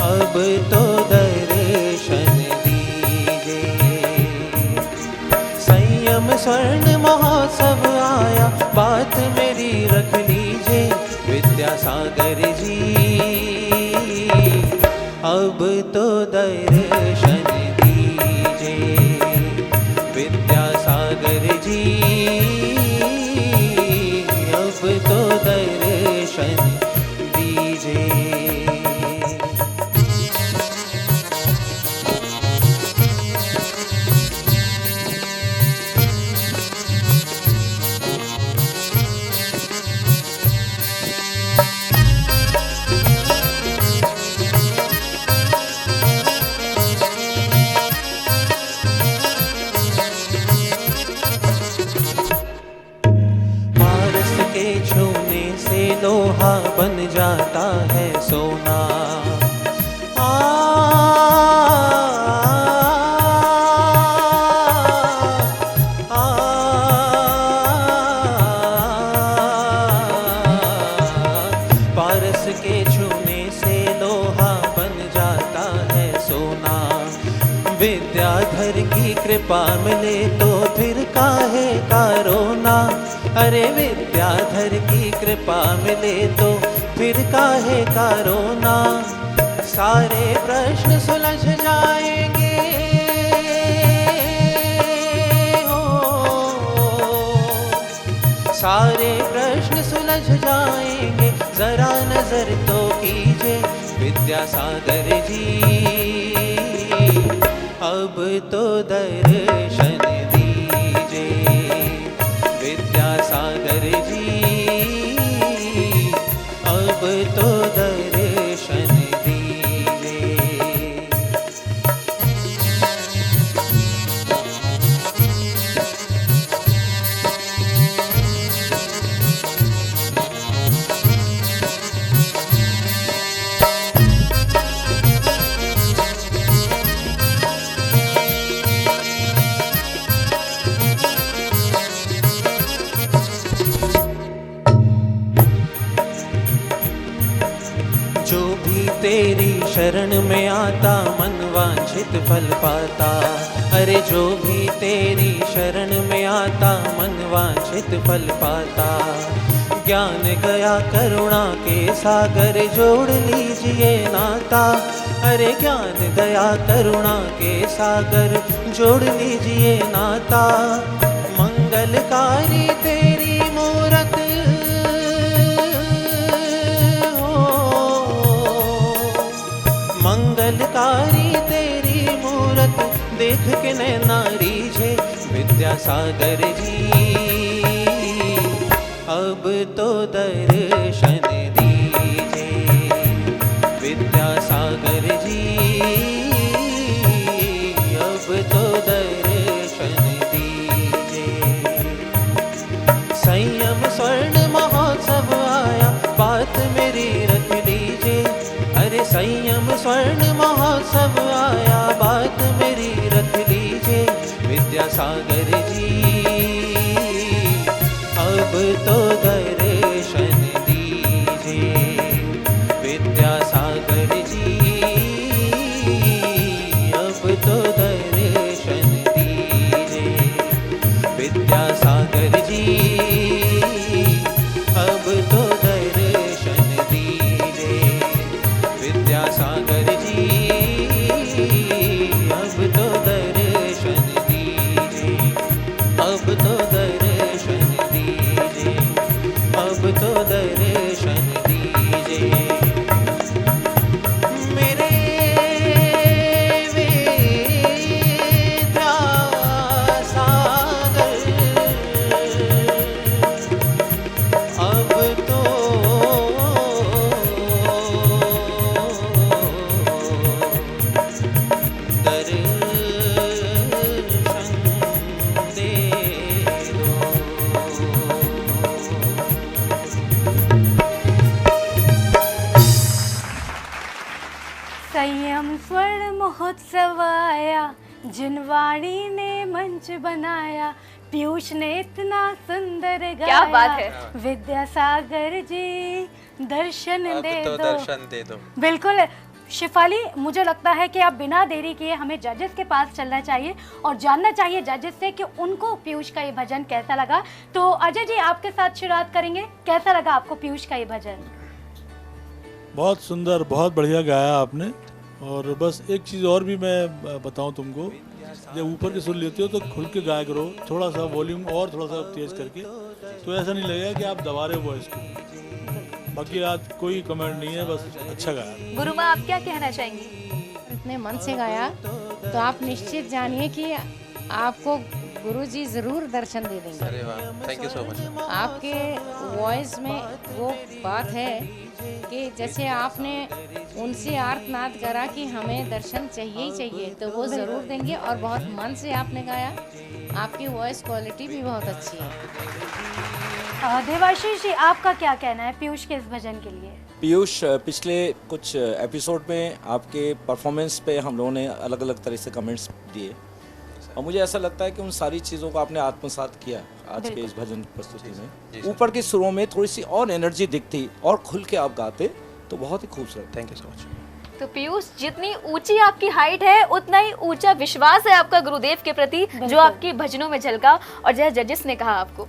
Speaker 5: अब तो दर्शन दीजिए। संयम स्वर्ण महोत्सव आया, बात मेरी रख लीजिए विद्यासागर जी, अब तो दर्शन दीजिए विद्यासागर जी, अब तो दर्शन दीजिए। लोहा बन जाता है सोना, पारस के छूने से लोहा बन जाता है सोना, विद्याधर की कृपा मिले तो फिर काहे का रोना, अरे विद्याधर की कृपा मिले तो फिर काहे का रोना, सारे प्रश्न सुलझ जाएंगे हो, सारे प्रश्न सुलझ जाएंगे, जरा नजर तो कीजिए विद्यासागर जी, अब तो दर्शन दीजिए विद्यासागर जी, अब अब तो दर्शन दीजिए। जो भी तेरी शरण में आता मन वांछित फल पाता। अरे जो भी तेरी शरण में आता मन वांछित फल पाता। ज्ञान गया करुणा के सागर जोड़ लीजिए नाता। अरे ज्ञान दया करुणा के सागर जोड़ लीजिए नाता। मंगलकारी तेरी मूरत मंगलकारी तेरी मूरत देख के नैना रीझे विद्यासागर जी। अब तो दर्शन दीजिए विद्यासागर जी। अब तो दर्शन दीजिए। संयम स्वर्ण महोत्सव आया बात मेरी रख लीजिए। अरे संयम स्वर्ण महोत्सव आया बात मेरी रख लीजिए विद्यासागर जी। अब तो दर्शन दीजिए विद्यासागर जी। अब तो दर्शन दीजिए विद्यासागर जी। अब तो दर्शन दीजिए विद्यासागर जी। अब तो दर्शन दीजिए। अब तो दर्शन दीजिए। अब तो दर्शन दीजिए। मेरे विद्यासागर अब तो
Speaker 2: संयम स्वर्ण महोत्सव आया जिनवाणी ने मंच बनाया। पीयूष ने इतना सुंदर गाया।
Speaker 3: क्या बात है।
Speaker 2: विद्यासागर जी दर्शन
Speaker 6: अब
Speaker 2: दे
Speaker 6: तो
Speaker 2: दो।
Speaker 6: दर्शन दे दो।
Speaker 2: बिल्कुल शिफाली, मुझे लगता है कि अब बिना देरी किए हमें जजेस के पास चलना चाहिए और जानना चाहिए जजेस से कि उनको पीयूष का ये भजन कैसा लगा। तो अजय जी आपके साथ शुरुआत करेंगे। कैसा लगा आपको पीयूष का ये भजन?
Speaker 7: बहुत सुंदर, बहुत बढ़िया गाया आपने। और बस एक चीज़ और भी मैं बताऊं तुमको, जब ऊपर के सुन लेते हो तो खुल के गाया करो, थोड़ा सा वॉल्यूम और थोड़ा सा तेज करके, तो ऐसा नहीं लगेगा कि आप दबा रहे हो वॉइस को। बाकी आज कोई कमेंट नहीं है, बस अच्छा गाया।
Speaker 3: गुरु माँ आप क्या कहना चाहेंगी?
Speaker 4: इतने मन से गाया तो आप निश्चित जानिए कि आपको गुरुजी जरूर दर्शन दे देंगे।
Speaker 6: अरे वाह, थैंक यू सो मच।
Speaker 4: आपके वॉइस में वो बात है कि जैसे आपने उनसे आर्तनाद करा कि हमें दर्शन चाहिए ही चाहिए, तो वो ज़रूर देंगे। और बहुत मन से आपने गाया, आपकी वॉइस क्वालिटी भी बहुत अच्छी है।
Speaker 2: देवाशीष जी आपका क्या कहना है पीयूष के इस भजन के लिए?
Speaker 1: पीयूष, पिछले कुछ एपिसोड में आपके परफॉर्मेंस पे हम लोगों ने अलग अलग तरह से कमेंट्स दिए और मुझे ऐसा लगता है कि उन सारी चीज़ों को आपने आत्मसात किया आज के इस भजन प्रस्तुति में। ऊपर के सुरों में थोड़ी सी और एनर्जी दिखती और खुल के आप गाते तो बहुत ही खूबसूरत।
Speaker 6: Thank you so much.
Speaker 3: तो पीयूष, जितनी ऊंची आपकी हाइट है उतना ही ऊंचा विश्वास है आपका गुरुदेव के प्रति, जो आपके भजनों में झलका। और जैसे जजेस ने कहा, आपको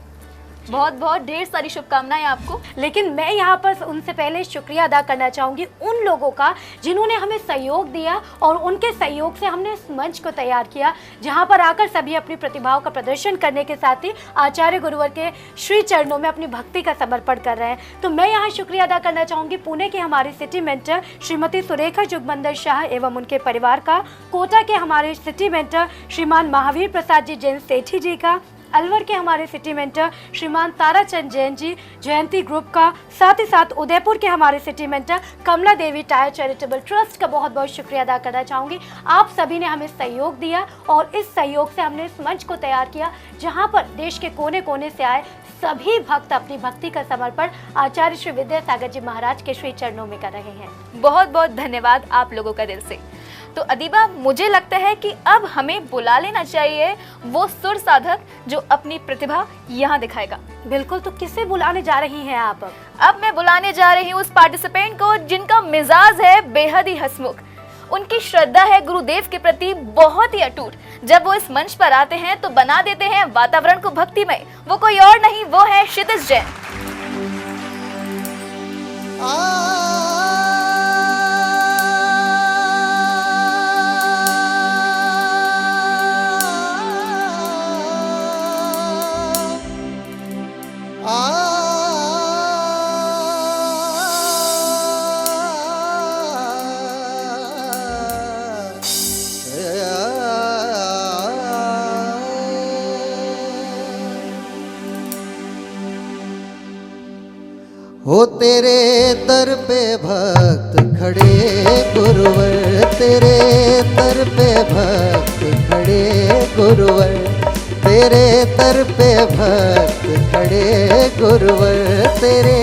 Speaker 3: बहुत बहुत ढेर सारी शुभकामनाएं आपको।
Speaker 2: लेकिन मैं यहाँ पर उनसे पहले शुक्रिया अदा करना चाहूँगी उन लोगों का जिन्होंने हमें सहयोग दिया और उनके सहयोग से हमने इस मंच को तैयार किया, जहाँ पर आकर सभी अपनी प्रतिभाओं का प्रदर्शन करने के साथ ही आचार्य गुरुवर के श्री चरणों में अपनी भक्ति का समर्पण कर रहे हैं। तो मैं यहाँ शुक्रिया अदा करना चाहूँगी पुणे के हमारे सिटी मेंटर श्रीमती सुरेखा जुगमंदर शाह एवं उनके परिवार का, कोटा के हमारे सिटी मेंटर श्रीमान महावीर प्रसाद जी जैन सेठी जी का, अलवर के हमारे सिटी मेंटर श्रीमान ताराचंद जैन जी जयंती ग्रुप का, साथ ही साथ उदयपुर के हमारे सिटी मेंटर कमला देवी टायर चैरिटेबल ट्रस्ट का बहुत बहुत शुक्रिया अदा करना चाहूँगी। आप सभी ने हमें सहयोग दिया और इस सहयोग से हमने इस मंच को तैयार किया जहाँ पर देश के कोने कोने से आए सभी भक्त अपनी भक्ति का समर्पण आचार्य श्री विद्यासागर जी महाराज के श्री चरणों में कर रहे हैं।
Speaker 3: बहुत बहुत धन्यवाद आप लोगों का दिल से। तो अदीबा, मुझे लगता है कि अब हमें बुला लेना चाहिए वो सुर साधक जो अपनी प्रतिभा यहाँ दिखाएगा।
Speaker 2: बिल्कुल, तो किसे बुलाने जा रही हैं आप?
Speaker 3: अब मैं बुलाने जा रही हूँ उस पार्टिसिपेंट को जिनका मिजाज है बेहद ही हंसमुख। उनकी श्रद्धा है गुरुदेव के प्रति बहुत ही अटूट। जब वो इस मंच पर आते हैं तो बना देते हैं वातावरण को भक्तिमय। वो कोई और नहीं, वो है क्षितिज जैन।
Speaker 8: हो तेरे दर पे भक्त खड़े गुरुवर, तेरे दर पे भक्त खड़े गुरुवर, तेरे दर पे भक्त खड़े गुरुवर, तेरे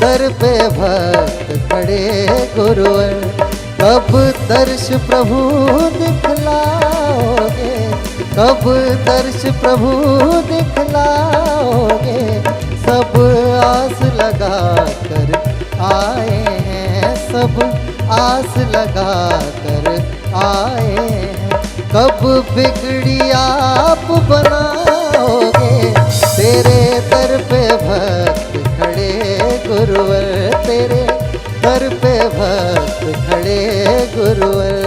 Speaker 8: दर पे भक्त खड़े गुरुवर। कब दर्श प्रभु दिखलाओगे, कब दर्श प्रभु दिखलाओगे। सब आस लगा कर आए हैं, सब आस लगा कर आए हैं। कब बिगड़ी आप बनाओगे, तेरे दर पे भक्त खड़े गुरुवर, तेरे दर पे भक्त खड़े गुरुवर।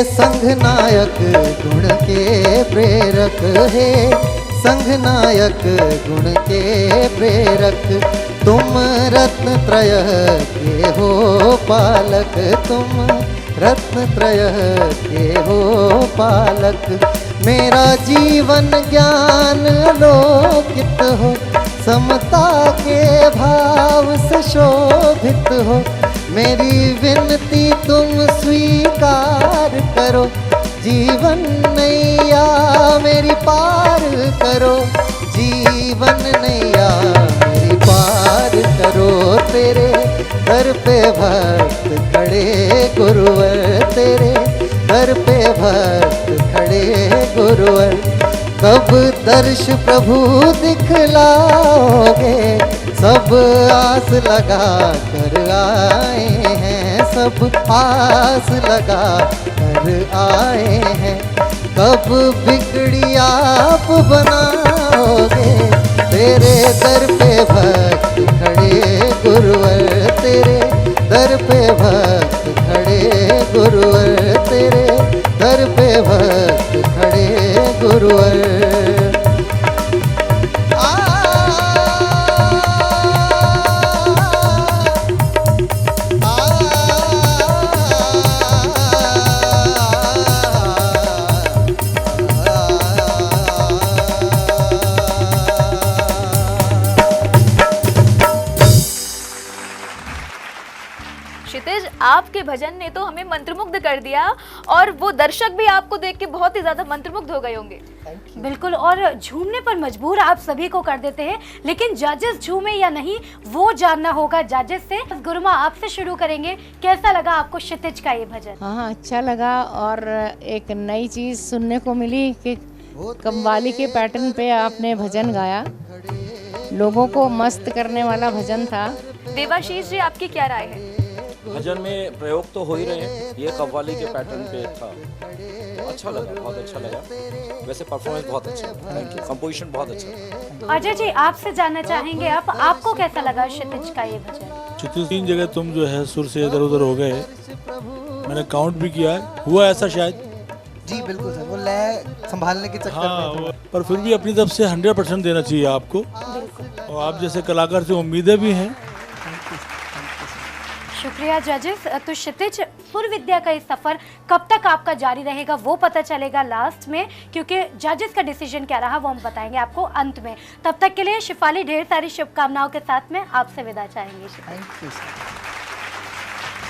Speaker 8: संघनायक गुण के प्रेरक है, संघनायक गुण के प्रेरक। तुम रत्न त्रय के हो पालक, तुम रत्न त्रय के हो पालक। मेरा जीवन ज्ञान लोकित हो, समता के भाव से शोभित हो। मेरी विनती तुम स्वीकार करो, जीवन नैया मेरी पार करो, जीवन नैया मेरी पार करो। तेरे दर पे भक्त खड़े गुरुवर, तेरे दर पे भक्त खड़े गुरुवर। कब दर्श प्रभु दिखलाओगे, सब आस लगा कर आए हैं, सब आस लगा कर आए हैं। कब बिगड़ी आप बनाओगे, तेरे दर पे भक्त खड़े गुरुवर, तेरे दर पे भक्त खड़े गुरुवर, तेरे दर पे भक्त खड़े गुरुवर।
Speaker 3: आपके भजन ने तो हमें मंत्रमुग्ध कर दिया और वो दर्शक भी आपको देख के बहुत ही ज्यादा मंत्रमुग्ध हो गए होंगे।
Speaker 2: बिल्कुल, और झूमने पर मजबूर आप सभी को कर देते हैं, लेकिन जजेस झूमे या नहीं वो जानना होगा जजेस से। गुरु माँ आपसे शुरू करेंगे, कैसा लगा आपको क्षितिज का ये भजन?
Speaker 4: हाँ, अच्छा लगा और एक नई चीज़ सुनने को मिली कि कव्वाली के पैटर्न पे आपने भजन गाया, लोगों को मस्त करने वाला भजन था।
Speaker 3: देवाशीष जी, आपकी क्या राय है?
Speaker 1: भजन में प्रयोग तो हो ही रहे हैं, ये कव्वाली के पैटर्न पे था, अच्छा लगा, बहुत अच्छा लगा। वैसे परफॉर्मेंस बहुत अच्छा लगा, थैंक यू, कंपोजिशन बहुत अच्छा।
Speaker 2: अजय जी, आपसे जानना चाहेंगे आप, आपको कैसा लगा क्षितिज का ये भजन?
Speaker 7: क्षितिज 3 जगह तुम जो है सुर से इधर उधर हो गए, मैंने काउंट भी किया, हुआ ऐसा शायद
Speaker 10: जी बिल्कुल सर, वो लय संभालने के चक्कर में
Speaker 7: पर फिर भी अपनी तरफ से 100% देना चाहिए आपको, और आप जैसे कलाकार से उम्मीदें भी हैं।
Speaker 2: शुक्रिया जजेस। तो क्षितिज, सुर विद्या का ये सफर कब तक आपका जारी रहेगा वो पता चलेगा लास्ट में, क्योंकि जजेस का डिसीजन क्या रहा वो हम बताएंगे आपको अंत में। तब तक के लिए शिफाली ढेर सारी शुभकामनाओं के साथ में आपसे विदा चाहेंगे।
Speaker 10: Thank you sir.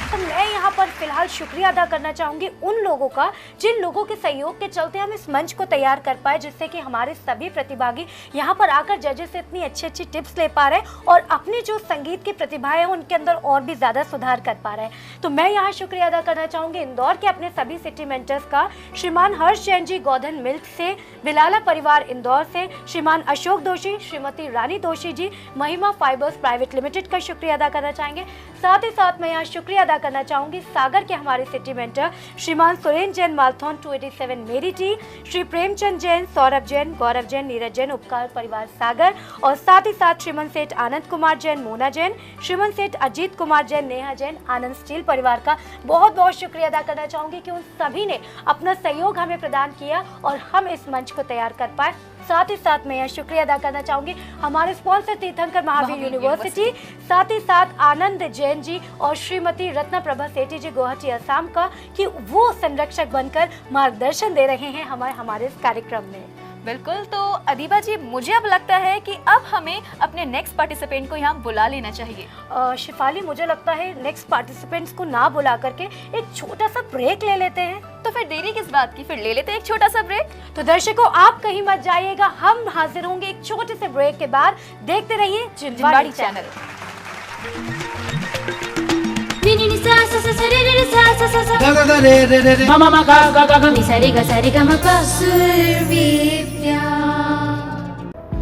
Speaker 2: तो मैं यहाँ पर फिलहाल शुक्रिया अदा करना चाहूँगी उन लोगों का जिन लोगों के सहयोग के चलते हम इस मंच को तैयार कर पाए, जिससे कि हमारे सभी प्रतिभागी यहाँ पर आकर जजेस से इतनी अच्छी अच्छी टिप्स ले पा रहे हैं और अपनी जो संगीत की प्रतिभाएं हैं उनके अंदर और भी ज़्यादा सुधार कर पा रहे हैं। तो मैं यहाँ शुक्रिया अदा करना चाहूँगी इंदौर के अपने सभी सिटी मेंटर्स का, श्रीमान हर्ष जैन जी गोधन मिल्क से, बिलाला परिवार इंदौर से, श्रीमान अशोक दोषी, श्रीमती रानी दोषी जी, महिमा फाइबर्स प्राइवेट लिमिटेड का शुक्रिया अदा करना चाहेंगे। साथ ही साथ मैं यहाँ शुक्रिया अदा करना चाहूंगी सागर के हमारे सिटी मेंटर श्रीमान सुरेंद्र जैन मालथौन 287 मेरी टी, श्री प्रेमचंद जैन, सौरभ जैन, गौरव जैन, नीरज जैन, उपकार परिवार सागर, और साथ ही साथ श्रीमन सेठ आनंद कुमार जैन, मोना जैन, श्रीमन सेठ अजीत कुमार जैन, नेहा जैन, आनंद स्टील परिवार का बहुत बहुत शुक्रिया अदा करना चाहूंगी कि उन सभी ने अपना सहयोग हमें प्रदान किया और हम इस मंच को तैयार कर पाए। साथ ही साथ मैं यह शुक्रिया अदा करना चाहूंगी हमारे स्पॉन्सर तीर्थंकर महावीर यूनिवर्सिटी, साथ ही साथ आनंद जैन जी और श्रीमती रत्ना प्रभा सेठी जी गुवाहाटी असम का, कि वो संरक्षक बनकर मार्गदर्शन दे रहे हैं हमारे इस कार्यक्रम में।
Speaker 3: बिल्कुल। तो अदीबा जी, मुझे अब लगता है कि अब हमें अपने नेक्स्ट पार्टिसिपेंट को यहाँ बुला लेना चाहिए।
Speaker 2: शिफाली, मुझे लगता है नेक्स्ट पार्टिसिपेंट्स को ना बुला करके एक छोटा सा ब्रेक ले लेते हैं।
Speaker 3: तो फिर देरी किस बात की, फिर ले लेते हैं एक छोटा सा ब्रेक।
Speaker 2: तो दर्शकों, आप कहीं मत जाइएगा, हम हाजिर होंगे एक छोटे से ब्रेक के बाद। देखते रहिए जिनवाड़ी चैनल।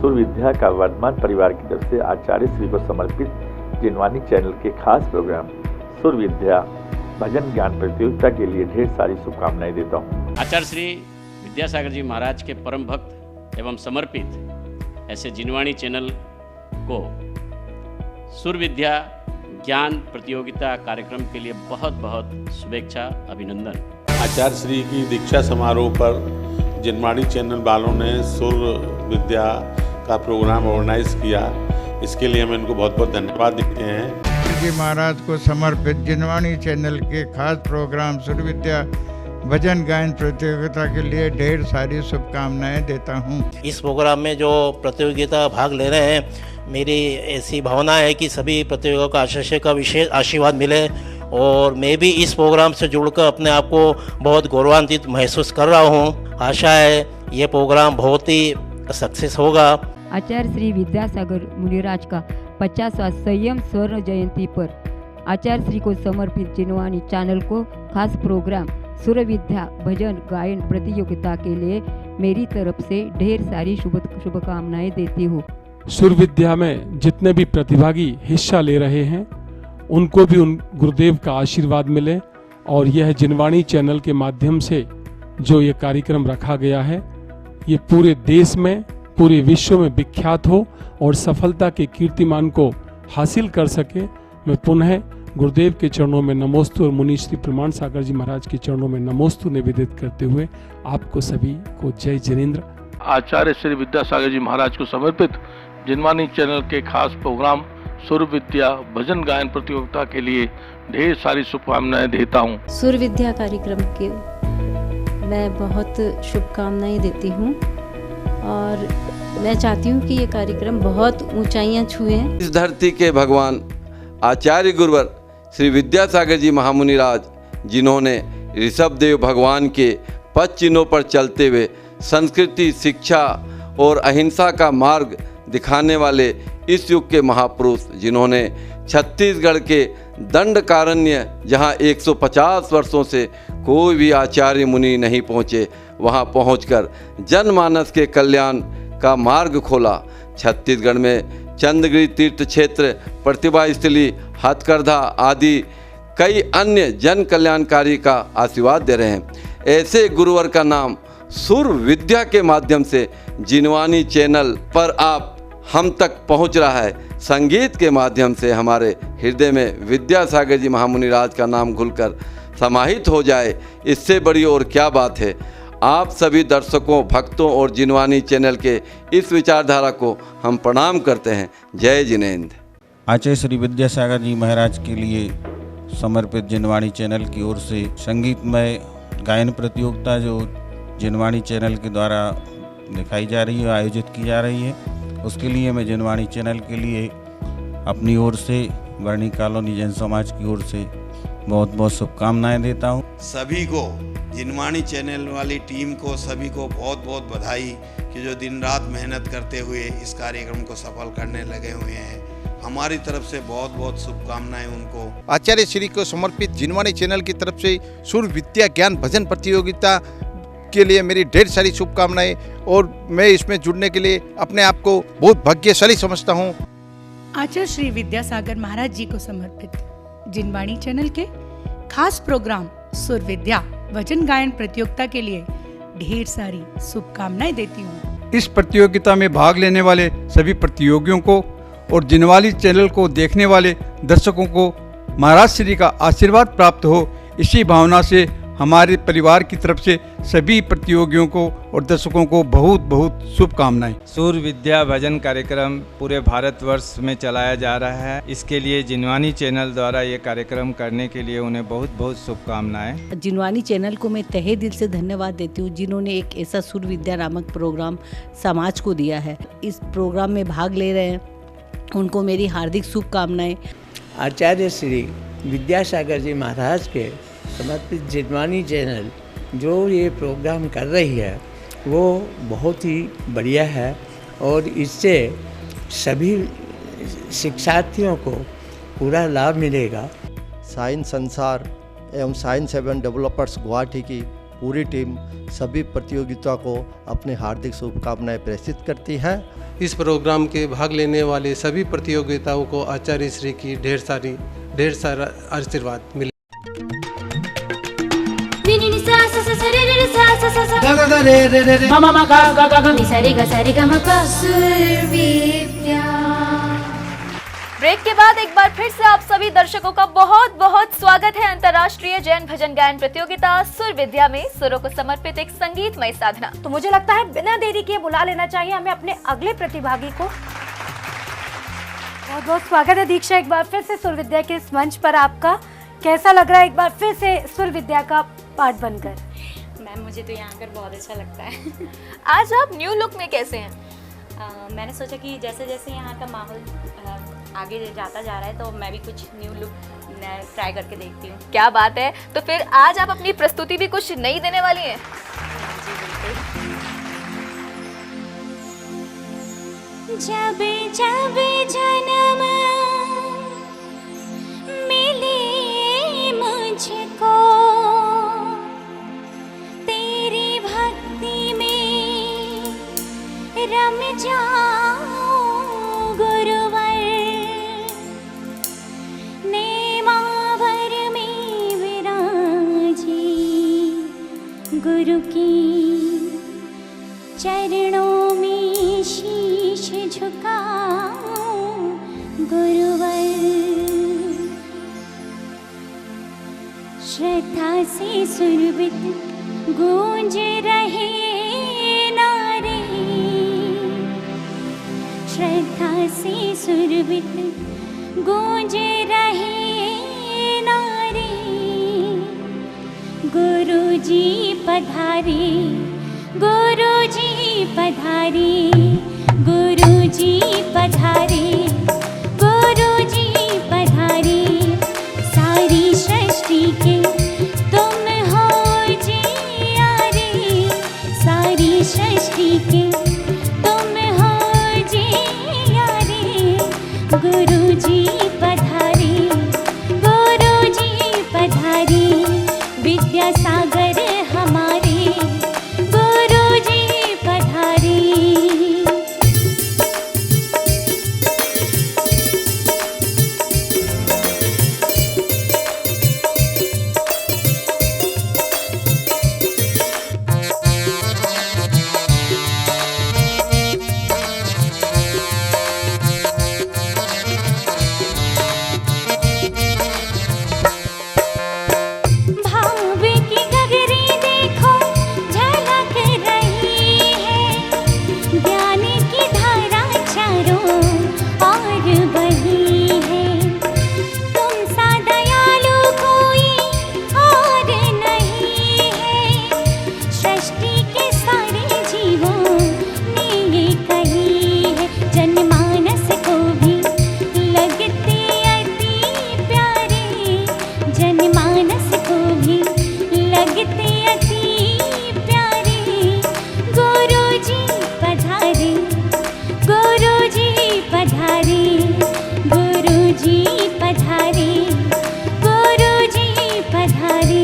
Speaker 12: सुर विद्या का वर्धमान परिवार की तरफ से आचार्य श्री को समर्पित जिनवाणी चैनल के खास प्रोग्राम सुर विद्या भजन ज्ञान प्रतियोगिता के लिए ढेर सारी शुभकामनाएं देता हूँ।
Speaker 13: आचार्य श्री विद्यासागर जी महाराज के परम भक्त एवं समर्पित ऐसे जिनवाणी चैनल को सुर विद्या ज्ञान प्रतियोगिता कार्यक्रम के लिए बहुत बहुत शुभेच्छा, अभिनंदन।
Speaker 21: आचार्य श्री की दीक्षा समारोह पर जिनवाणी चैनल वालों ने सुर विद्या का प्रोग्राम ऑर्गेनाइज किया, इसके लिए हम इनको बहुत बहुत धन्यवाद देते हैं।
Speaker 14: जी महाराज को समर्पित जिनवाणी चैनल के खास प्रोग्राम सुर विद्या भजन गायन प्रतियोगिता के लिए ढेर सारी शुभकामनाएं देता हूं।
Speaker 15: इस प्रोग्राम में जो प्रतियोगिता भाग ले रहे हैं, मेरी ऐसी भावना है कि सभी प्रतियोगियों का आचार्य का विशेष आशीर्वाद मिले, और मैं भी इस प्रोग्राम से जुड़कर अपने आप को बहुत गौरवान्वित महसूस कर रहा हूं। आशा है ये प्रोग्राम बहुत ही सक्सेस होगा।
Speaker 16: आचार्य श्री विद्यासागर मुनिराज का 50वां संयम स्वर्ण जयंती पर आचार्य श्री को समर्पित जिनवाणी चैनल को खास प्रोग्राम सुर विद्या भजन गायन प्रतियोगिता के लिए मेरी तरफ से ढेर सारी शुभकामनाएं देती हूँ।
Speaker 27: सुर विद्या में जितने भी प्रतिभागी हिस्सा ले रहे हैं उनको भी उन गुरुदेव का आशीर्वाद मिले, और यह जिनवाणी चैनल के माध्यम से जो ये कार्यक्रम रखा गया है ये पूरे देश में पूरे विश्व में विख्यात हो और सफलता के कीर्तिमान को हासिल कर सके। मैं पुनः गुरुदेव के चरणों में नमोस्तु और मुनि श्री प्रमाण सागर जी महाराज के चरणों में नमोस्तु निवेदित करते हुए आपको सभी को जय जिनेन्द्र।
Speaker 19: आचार्य श्री विद्यासागर जी महाराज को समर्पित जिनवाणी चैनल के खास प्रोग्राम सुर विद्या भजन गायन प्रतियोगिता के लिए ढेर सारी शुभकामनाएं देता हूँ।
Speaker 28: सुर विद्या कार्यक्रम के मैं बहुत शुभकामनाएं देती हूँ और मैं चाहती हूँ कि ये कार्यक्रम बहुत ऊंचाइयाँ छुए।
Speaker 29: इस धरती के भगवान आचार्य गुरुवर श्री विद्यासागर जी महामुनिराज, जिन्होंने ऋषभ देव भगवान के पद चिन्हों पर चलते हुए संस्कृति, शिक्षा और अहिंसा का मार्ग दिखाने वाले इस युग के महापुरुष, जिन्होंने छत्तीसगढ़ के दंडकारण्य, जहां 150 वर्षों से कोई भी आचार्य मुनि नहीं पहुंचे, वहां पहुंचकर जनमानस के कल्याण का मार्ग खोला। छत्तीसगढ़ में चंद्रगिरी तीर्थ क्षेत्र, प्रतिभा स्थली, हथकरघा आदि कई अन्य जन कल्याणकारी का आशीर्वाद दे रहे हैं। ऐसे गुरुवर का नाम सुर विद्या के माध्यम से जिनवाणी चैनल पर आप हम तक पहुंच रहा है। संगीत के माध्यम से हमारे हृदय में विद्यासागर जी महामुनिराज का नाम घुलकर समाहित हो जाए, इससे बड़ी और क्या बात है। आप सभी दर्शकों, भक्तों और जिनवानी चैनल के इस विचारधारा को हम प्रणाम करते हैं। जय जिनेंद्र।
Speaker 11: आचार्य श्री विद्यासागर जी महाराज के लिए समर्पित जिनवाणी चैनल की ओर से संगीतमय गायन प्रतियोगिता जो जिनवाणी चैनल के द्वारा दिखाई जा रही है, आयोजित की जा रही है, उसके लिए मैं जिनवाणी चैनल के लिए अपनी ओर से, वर्णी कॉलोनी जैन समाज की ओर से बहुत बहुत शुभकामनाएं देता हूं।
Speaker 17: सभी को, जिनवाणी चैनल वाली टीम को, सभी को बहुत बहुत बधाई कि जो दिन रात मेहनत करते हुए इस कार्यक्रम को सफल करने लगे हुए हैं। हमारी तरफ से बहुत बहुत शुभकामनाएं उनको।
Speaker 18: आचार्य श्री को समर्पित जिनवाणी चैनल की तरफ से सुर विद्या ज्ञान भजन प्रतियोगिता के लिए मेरी ढेर सारी शुभकामनाएं, और मैं इसमें जुड़ने के लिए अपने आप को बहुत भाग्यशाली समझता हूं।
Speaker 20: आचार्य श्री विद्यासागर महाराज जी को समर्पित जिनवाणी चैनल के खास प्रोग्राम सुर विद्या भजन गायन प्रतियोगिता के लिए ढेर सारी शुभकामनाएं देती हूँ।
Speaker 22: इस प्रतियोगिता में भाग लेने वाले सभी प्रतियोगियों को और जिनवाणी चैनल को देखने वाले दर्शकों को महाराज श्री का आशीर्वाद प्राप्त हो, इसी भावना से हमारे परिवार की तरफ से सभी प्रतियोगियों को और दर्शकों को बहुत बहुत शुभकामनाएं।
Speaker 23: सुर विद्या भजन कार्यक्रम पूरे भारतवर्ष में चलाया जा रहा है। इसके लिए जिनवाणी चैनल द्वारा ये कार्यक्रम करने के लिए उन्हें बहुत बहुत शुभकामनाएं।
Speaker 24: जिनवाणी चैनल को मैं तहे दिल से धन्यवाद देती हूँ, जिन्होंने एक ऐसा सुर विद्या नामक प्रोग्राम समाज को दिया है। इस प्रोग्राम में भाग ले रहे हैं, उनको मेरी हार्दिक शुभकामनाएं।
Speaker 25: आचार्य श्री विद्यासागर जी महाराज के समर्पित जिनवाणी चैनल जो ये प्रोग्राम कर रही है वो बहुत ही बढ़िया है, और इससे सभी शिक्षार्थियों को पूरा लाभ मिलेगा।
Speaker 8: साइंस संसार एवं साइंस एवं डेवलपर्स गुवाहाटी की पूरी टीम सभी प्रतियोगिता को अपनी हार्दिक शुभकामनाएं प्रेषित करती है।
Speaker 26: इस प्रोग्राम के भाग लेने वाले सभी प्रतियोगिताओं को आचार्य श्री की ढेर सारा आशीर्वाद मिले।
Speaker 3: ब्रेक के बाद एक बार फिर से आप सभी दर्शकों का बहुत बहुत स्वागत है अंतर्राष्ट्रीय जैन भजन गायन प्रतियोगिता सुर विद्या में सुरों को समर्पित एक संगीतमय साधना।
Speaker 2: तो मुझे लगता है बिना देरी किए बुला लेना चाहिए हमें अपने अगले प्रतिभागी को। बहुत बहुत स्वागत है दीक्षा, एक बार फिर से सुर विद्या के इस मंच पर आपका। कैसा लग रहा है एक बार फिर से सुर विद्या का पार्ट बनकर?
Speaker 30: मैम मुझे तो यहाँ आकर बहुत अच्छा लगता है।
Speaker 3: आज आप न्यू लुक में कैसे हैं?
Speaker 30: मैंने सोचा कि जैसे जैसे यहाँ का माहौल आगे जाता जा रहा है तो मैं भी कुछ न्यू लुक ट्राई करके देखती हूँ।
Speaker 3: क्या बात है, तो फिर आज आप अपनी प्रस्तुति भी कुछ नई देने वाली हैं?
Speaker 9: जब जब जन्म मिले मुझको तेरी भक्ति में रम जाऊं गुरुवर, नेमावर में विराजी गुरु की चरणों में शीश झुकाऊं गुरुवर। श्रद्धा से सुरभित गूंज रहे नारे, श्रद्धा से सुरभित गूंज रहे नारे, गुरुजी पधारे, गुरुजी पधारे, गुरुजी पधारे, गुरुजी पधारे। सारी सृष्टि के तुम हो जियारे, सारी सृष्टि के तुम हो जियारे, गुरुजी पधारे, गुरुजी पधारे। विद्यासागर हमारे गुरुजी पधारे। गुरुजी पधारे, गुरुजी पधारे।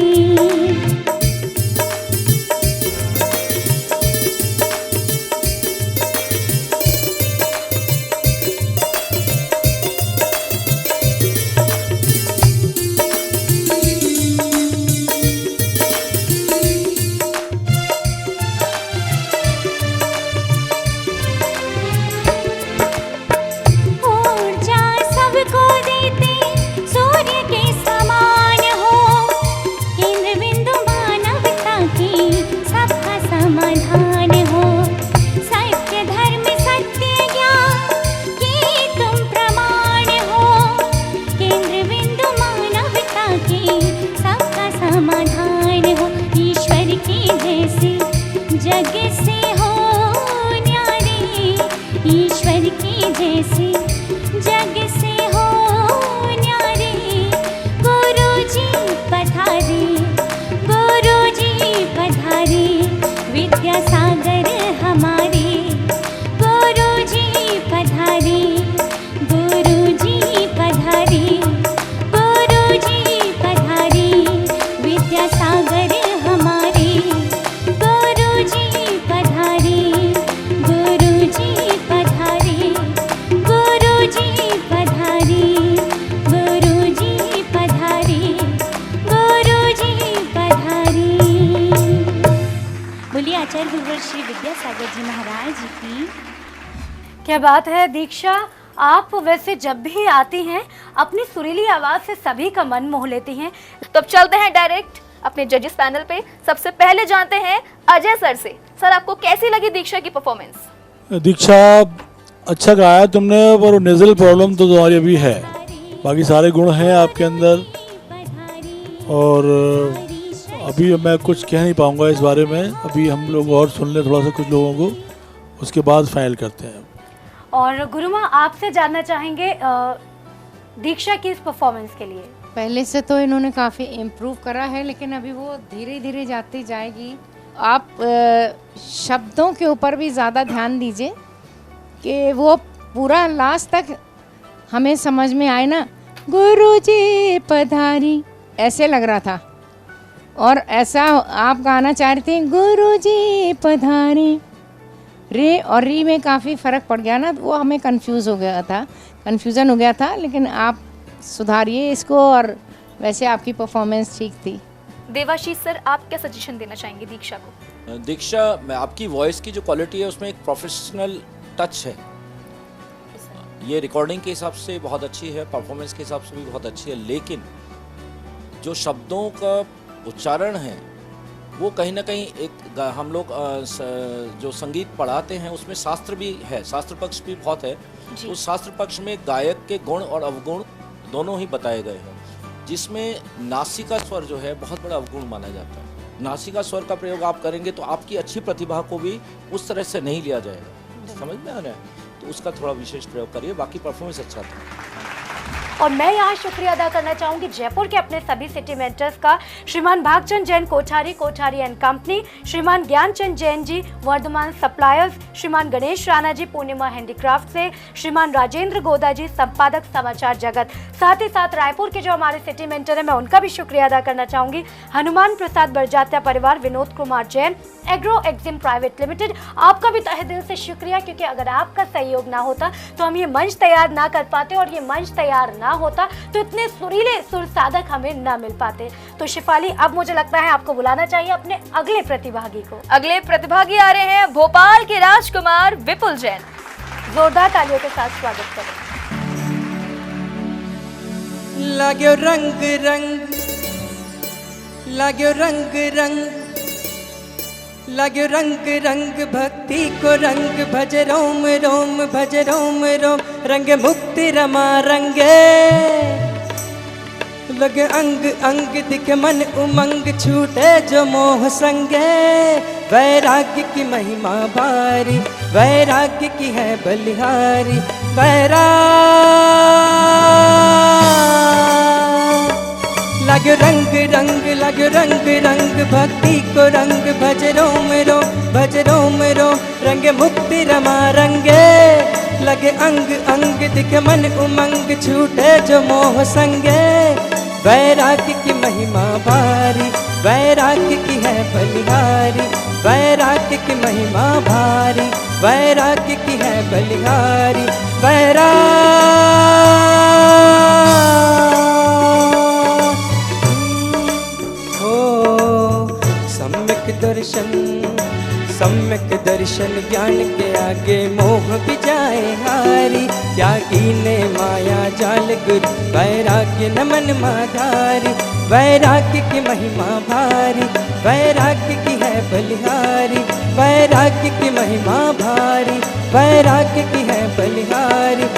Speaker 9: ऊर्जा सबको देते सूर्य के समान हो, केंद्र बिंदु मानवता की सबका समाधान हो। सत्य धर्म सत्य ज्ञान की तुम प्रमाण हो, केंद्र बिंदु मानवता की सबका समाधान हो। ईश्वर की जैसे जग से हो न्यारे, ईश्वर की जैसे जग से हो न्यारे। गुरुजी पधारे, गुरुजी पधारे, विद्यासागर हमारे। गुरुजी पधारे, गुरुजी पधारे, गुरुजी पधारे, विद्यासागर हमारे। गुरुजी पधारे, गुरुजी पधारे, गुरुजी पधारे, गुरुजी पधारे, गुरुजी पधारे। बोलिए आचार्य गुरुवर श्री विद्यासागर जी महाराज की।
Speaker 2: क्या बात है दीक्षा, आप वैसे जब भी आती हैं अपनी सुरीली आवाज से सभी का मन मोह लेती हैं।
Speaker 3: तो अब चलते हैं डायरेक्ट अपने जजेस पैनल पे। सबसे पहले जानते हैं अजय सर से। सर, आपको कैसी लगी दीक्षा की परफॉर्मेंस?
Speaker 1: दीक्षा, अच्छा गाया तुमने, पर नेजल प्रॉब्लम तो तुम्हारी अभी है, बाकी सारे गुण हैं आपके अंदर। और अभी मैं कुछ कह नहीं पाऊंगा इस बारे में, अभी हम लोग और सुन लें थोड़ा सा कुछ लोगों को, उसके बाद फाइनल करते हैं।
Speaker 2: और गुरुमा, आपसे जानना चाहेंगे दीक्षा की इस परफॉर्मेंस के लिए।
Speaker 4: पहले से तो इन्होंने काफ़ी इम्प्रूव करा है, लेकिन अभी वो धीरे धीरे जाती जाएगी। आप शब्दों के ऊपर भी ज़्यादा ध्यान दीजिए कि वो पूरा लास्ट तक हमें समझ में आए ना। गुरुजी पधारी ऐसे लग रहा था, और ऐसा आप गाना चाह रहे थे गुरुजी पधारी। रे और री में काफ़ी फ़र्क पड़ गया ना, वो हमें कन्फ्यूज़न हो गया था, लेकिन आप सुधारिए इसको। और वैसे आपकी परफॉर्मेंस ठीक थी।
Speaker 3: देवाशीष सर, आप क्या सजेशन देना चाहेंगे दीक्षा को?
Speaker 5: दीक्षा, आपकी वॉइस की जो क्वालिटी है उसमें एक प्रोफेशनल टच है। ये रिकॉर्डिंग के हिसाब से बहुत अच्छी है, परफॉर्मेंस के हिसाब से भी बहुत अच्छी है, लेकिन जो शब्दों का उच्चारण है वो कहीं ना कहीं एक हम लोग जो संगीत पढ़ाते हैं उसमें शास्त्र भी है, शास्त्र पक्ष भी बहुत है। उस शास्त्र पक्ष में गायक के गुण और अवगुण दोनों ही बताए गए हैं, जिसमें नासिका स्वर जो है बहुत बड़ा अवगुण माना जाता है। नासिका स्वर का प्रयोग आप करेंगे तो आपकी अच्छी प्रतिभा को भी उस तरह से नहीं लिया जाएगा, समझ में आ रहा है? तो उसका थोड़ा विशेष प्रयोग करिए, बाकी परफॉर्मेंस अच्छा था।
Speaker 2: और मैं यहाँ शुक्रिया अदा करना चाहूंगी जयपुर के अपने सभी सिटी मेंटर्स का, श्रीमान भागचंद जैन कोठारी एंड कंपनी, श्रीमान ज्ञानचंद जैन जी वर्धमान सप्लायर्स, श्रीमान गणेश राणा जी पूर्णिमा हैंडीक्राफ्ट से, श्रीमान राजेंद्र गोदा जी संपादक समाचार जगत, साथ ही साथ रायपुर के जो हमारे सिटी मेंटर है मैं उनका भी शुक्रिया अदा करना चाहूंगी, हनुमान प्रसाद बरजात्या परिवार, Vinod Kumar Jain, agro exim private limited. आपका भी तहे दिल से शुक्रिया, क्योंकि अगर आपका सहयोग ना होता तो हम ये मंच तैयार ना कर पाते, और ये मंच तैयार ना होता तो इतने सुरीले सुर साधक हमें ना मिल पाते। तो शिफाली, अब मुझे लगता है आपको बुलाना चाहिए अपने अगले प्रतिभागी को।
Speaker 3: अगले प्रतिभागी आ रहे हैं भोपाल के राजकुमार विपुल जैन।
Speaker 2: जोरदार तालियों के साथ स्वागत करें।
Speaker 6: लाग्यो रंग रंग, लाग्यो रंग रंग, लाग्यो रंग रंग भक्ति को रंग, भज रोम रोम, भज रोम रोम, रंग मुक्ति रमा रंगे, लगे अंग अंग दिख मन उमंग, छूटे जो मोह संगे, वैराग्य की महिमा भारी, वैराग्य की है बलिहारी, लाग्यो रंग रंग, लाग्यो रंग रंग भक्ति को रंग, भज रोम रोम, भज रोम रोम, रंग मुक्ति रमा रंगे, लगे अंग अंग दिखे मन उमंग छूटे जो मोह संगे वैराग्य की महिमा भारी वैराग्य की है बलिहारी वैराग्य की महिमा भारी वैराग्य की है बलिहारी सम्यक दर्शन ज्ञान के आगे मोह भी जाए हारी त्यागी ने माया जाल गुरु वैराग्य न मन माधारी वैराग्य की महिमा भारी वैराग्य की है बलिहारी वैराग्य की महिमा भारी वैराग्य की है बलिहारी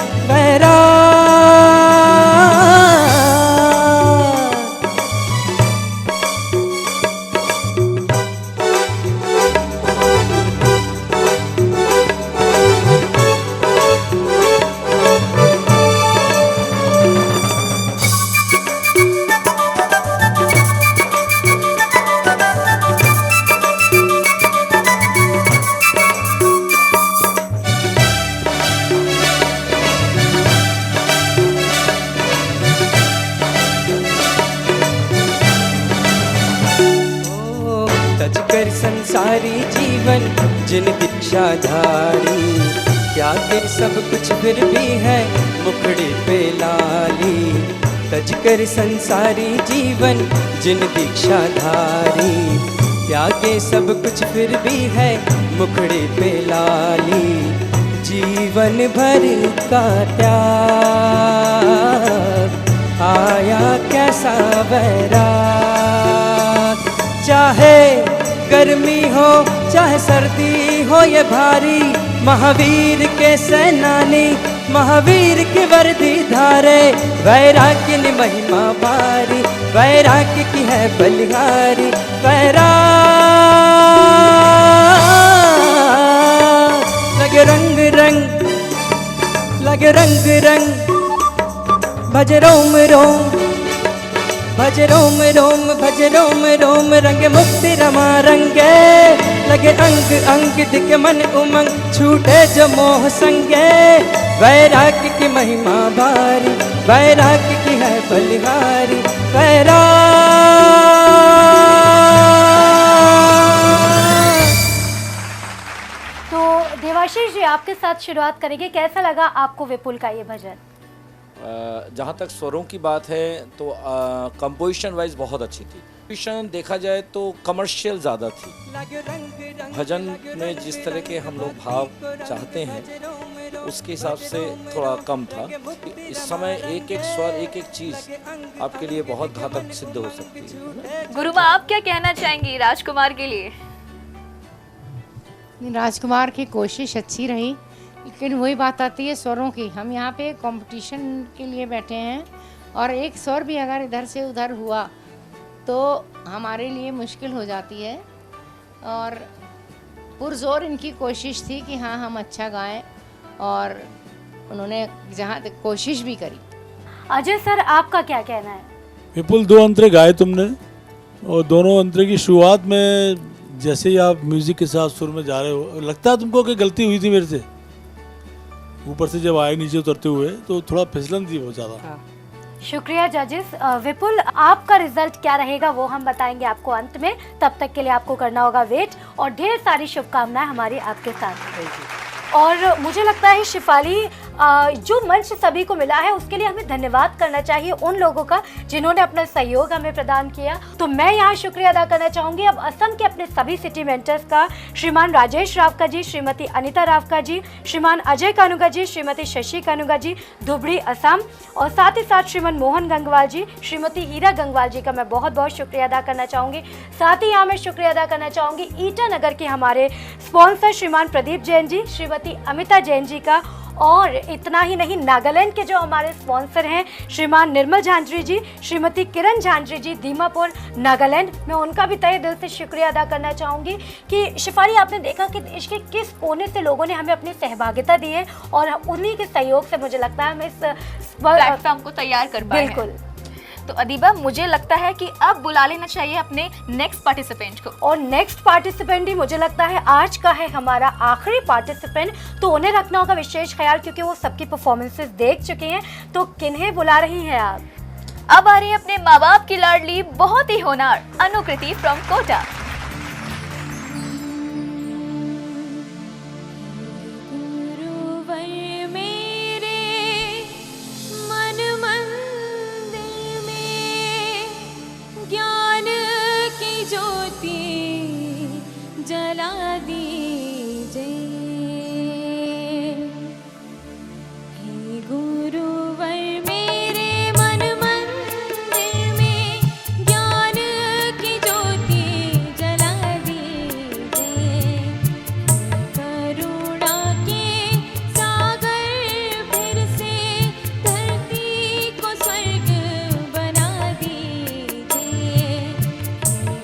Speaker 6: संसारी जीवन जिन दीक्षाधारी त्यागे सब कुछ फिर भी है मुखड़े पे लाली तजकर संसारी जीवन जिन दीक्षाधारी त्यागे सब कुछ फिर भी है मुखड़े पे लाली जीवन भर का त्याग आया कैसा वैराग चाहे गर्मी हो चाहे सर्दी हो ये भारी महावीर के सेनानी महावीर की वर्दी धारे वैराग्य ने महिमा भारी वैराग्य की है बलिहारी वैराग लगे रंग रंग लगे रंग रंग भज रोम रोम भज रोम रोम भज रोम रोम रंग मुक्ति रमा रंगे लगे अंग अंग दिखे मन उमंग छूटे जो मोह संगे वैराग्य की महिमा भारी वैराग्य की है बलिहारी
Speaker 2: तो देवाशीष जी आपके साथ शुरुआत करेंगे, कैसा लगा आपको विपुल का ये भजन?
Speaker 5: जहाँ तक स्वरों की बात है तो कंपोजिशन वाइज बहुत अच्छी थी। कंपोजिशन देखा जाए तो कमर्शियल ज़्यादा थी। भजन में जिस तरह के हम लोग भाव चाहते हैं उसके हिसाब से थोड़ा कम था। इस समय एक एक स्वर एक एक चीज़ आपके लिए बहुत घातक सिद्ध हो सकती है।
Speaker 3: गुरुमा आप क्या कहना चाहेंगी राजकुमार के लिए?
Speaker 4: राजकुमार की कोशिश अच्छी रही, लेकिन वही बात आती है स्वरों की। हम यहाँ पे कंपटीशन के लिए बैठे हैं और एक स्वर भी अगर इधर से उधर हुआ तो हमारे लिए मुश्किल हो जाती है। और पुरजोर इनकी कोशिश थी कि हाँ हम अच्छा गाएं और उन्होंने जहाँ तक कोशिश भी करी।
Speaker 2: अजय सर आपका क्या कहना है?
Speaker 1: विपुल 2 अंतरे गाए तुमने और दोनों अंतरे की शुरुआत में जैसे ही आप म्यूजिक के साथ सुर में जा रहे हो लगता है तुमको कि गलती हुई थी मेरे से। ऊपर से जब आए नीचे उतरते हुए तो थोड़ा फिसलन थी बहुत ज़्यादा।
Speaker 2: शुक्रिया जजेस। विपुल आपका रिजल्ट क्या रहेगा वो हम बताएंगे आपको अंत में। तब तक के लिए आपको करना होगा वेट और ढेर सारी शुभकामनाएं हमारी आपके साथ। और मुझे लगता है शिफाली जो मंच सभी को मिला है उसके लिए हमें धन्यवाद करना चाहिए उन लोगों का जिन्होंने अपना सहयोग हमें प्रदान किया। तो मैं यहाँ शुक्रिया अदा करना चाहूँगी अब असम के अपने सभी सिटी मेंटर्स का, श्रीमान राजेश रावका जी, श्रीमती अनिता रावका जी, श्रीमान अजय कानुगा जी, श्रीमती शशि कानुगा जी, धुबड़ी असम, और साथ ही साथ श्रीमान मोहन गंगवाल जी, श्रीमती हीरा गंगवाल जी का मैं बहुत बहुत शुक्रिया अदा करना चाहूँगी। साथ ही यहाँ मैं शुक्रिया अदा करना चाहूँगी ईटानगर के हमारे स्पॉन्सर श्रीमान प्रदीप जैन जी, श्रीमती अमिता जैन जी का, और इतना ही नहीं नागालैंड के जो हमारे स्पॉन्सर हैं श्रीमान निर्मल झांझरी जी, श्रीमती किरण झांझरी जी, दीमापुर नागालैंड, मैं उनका भी तहे दिल से शुक्रिया अदा करना चाहूँगी कि शिफाली आपने देखा कि देश के किस कोने से लोगों ने हमें अपनी सहभागिता दी है और उन्हीं के सहयोग से मुझे लगता है हम इस
Speaker 3: प्लेटफॉर्म को तैयार कर पाए।
Speaker 2: बिल्कुल।
Speaker 3: तो अदीबा, मुझे लगता है कि अब बुला लेना चाहिए अपने नेक्स्ट पार्टिसिपेंट को।
Speaker 2: और नेक्स्ट पार्टिसिपेंट ही मुझे लगता है आज का है हमारा आखिरी पार्टिसिपेंट, तो उन्हें रखना होगा विशेष ख्याल क्योंकि वो सबकी परफॉर्मेंसेस देख चुके हैं। तो किन्हें बुला रही हैं आप?
Speaker 3: अब आ रही है अपने माँ बाप की लाडली, बहुत ही होनहार अनुकृति फ्रॉम कोटा।
Speaker 7: जला दीजिए हे गुरुवर मेरे मन मंदिर में ज्ञान की ज्योति जला दीजिए करुणा के सागर फिर से धरती को स्वर्ग बना दीजिए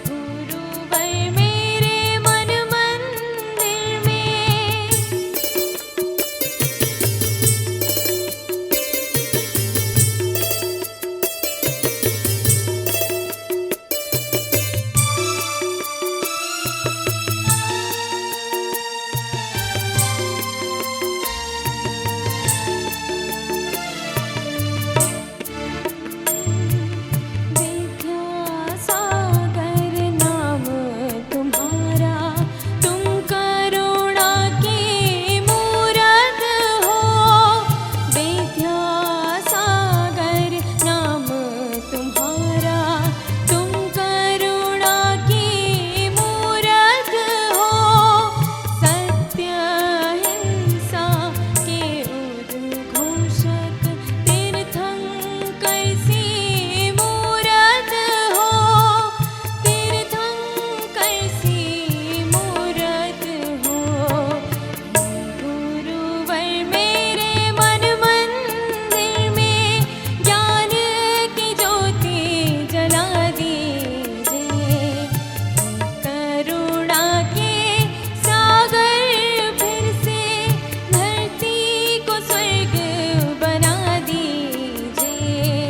Speaker 7: गुरुवर मेरे मन मंदिर में। सागर नाम तुम्हारा तुम करुणा की मूरत हो विद्या सागर नाम तुम्हारा तुम करुणा की मूरत हो सत्य हिंसा के उद्घोषक तीर्थंकर सी मूरत हो तीर्थंकर सी मूरत हो गुरुवर मेरे मन मंदिर में ज्ञान की ज्योति जला दीजिए करुणा के सागर फिर से धरती को स्वर्ग बना दीजिए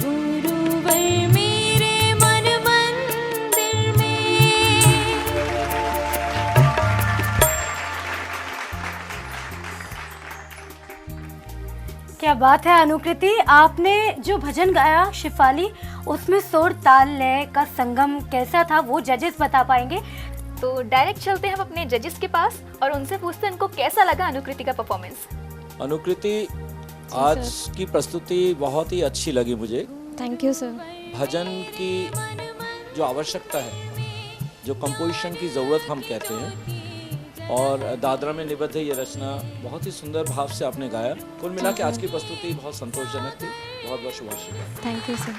Speaker 7: गुरुवर मेरे मन मंदिर में।
Speaker 2: क्या बात है अनुकृति, आपने जो भजन गाया शिफाली, उसमें सुर ताल लय का संगम कैसा था वो जजेस बता पाएंगे?
Speaker 3: तो डायरेक्ट चलते हैं हम अपने जजेस के पास और उनसे पूछते हैं उनको कैसा लगा अनुकृति का परफॉर्मेंस।
Speaker 5: अनुकृति, आज की प्रस्तुति बहुत ही अच्छी लगी मुझे।
Speaker 28: Thank you sir.
Speaker 5: भजन की जो आवश्यकता है, जो कंपोजिशन की ज़रूरत हम कहते हैं, और दादरा में निबद्ध ये रचना बहुत ही सुंदर भाव से आपने गाया। कुल मिला के आज की प्रस्तुति बहुत संतोषजनक थी। बहुत बहुत शुभाशीर्वाद।
Speaker 28: Thank you sir.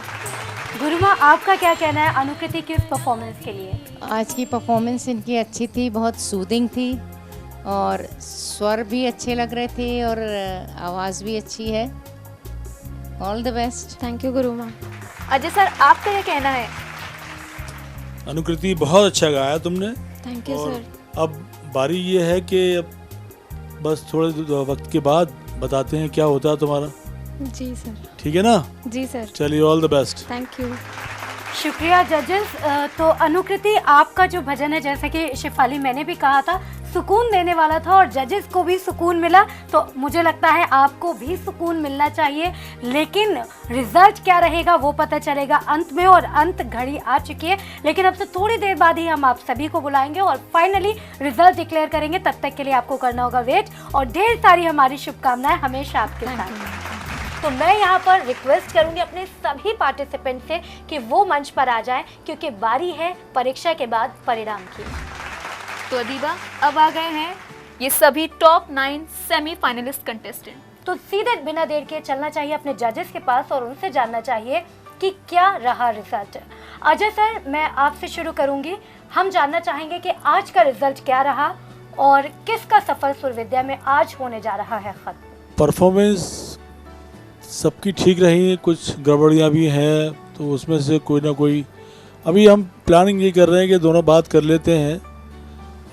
Speaker 2: गुरुमा, आपका क्या कहना है अनुकृति की उस परफॉर्मेंस के लिए?
Speaker 4: आज की परफॉर्मेंस इनकी अच्छी थी, बहुत सूदिंग थी और स्वर भी अच्छे लग रहे थे और आवाज़ भी अच्छी है। All the best.
Speaker 28: Thank you Guruma.
Speaker 3: Ajay sir, आपका क्या कहना है?
Speaker 1: अनुकृति, बहुत अच्छा गाया तुमने।
Speaker 28: Thank you sir.
Speaker 1: अब बारी ये है कि अब बस थोड़े वक्त के बाद बताते हैं क्या होता है तुम्हारा।
Speaker 28: जी सर।
Speaker 1: ठीक है ना?
Speaker 28: जी सर।
Speaker 1: चलिए, all the best.
Speaker 28: Thank you.
Speaker 2: शुक्रिया जजेस। तो अनुकृति, आपका जो भजन है, जैसे कि शिफाली मैंने भी कहा था, सुकून देने वाला था और जजेस को भी सुकून मिला, तो मुझे लगता है आपको भी सुकून मिलना चाहिए। लेकिन रिजल्ट क्या रहेगा वो पता चलेगा अंत में, और अंत घड़ी आ चुकी है। लेकिन अब से थोड़ी देर बाद ही हम आप सभी को बुलाएंगे और फाइनली रिजल्ट डिक्लेयर करेंगे। तब तक के लिए आपको करना होगा वेट, और ढेर सारी हमारी शुभकामनाएं हमेशा आपके साथ। तो मैं यहाँ पर रिक्वेस्ट करूंगी अपने सभी पार्टिसिपेंट से कि वो मंच पर आ जाएं, क्योंकि बारी है परीक्षा के बाद परिणाम की।
Speaker 3: तो अदीबा, अब आ गए हैं ये सभी टॉप 9 सेमीफाइनलिस्ट कंटेस्टेंट।
Speaker 2: तो सीधे बिना देर के चलना चाहिए अपने जजेस के पास और उनसे जानना चाहिए कि क्या रहा रिजल्ट। अजय सर, मैं आपसे शुरू करूंगी। हम जानना चाहेंगे कि आज का रिजल्ट क्या रहा और किसका सफर सुरविद्या में आज होने जा रहा है खत्म।
Speaker 1: परफॉर्मेंस सबकी ठीक रही, कुछ गड़बड़ियाँ भी हैं, तो उसमें से कोई ना कोई अभी हम प्लानिंग ये कर रहे हैं कि दोनों बात कर लेते हैं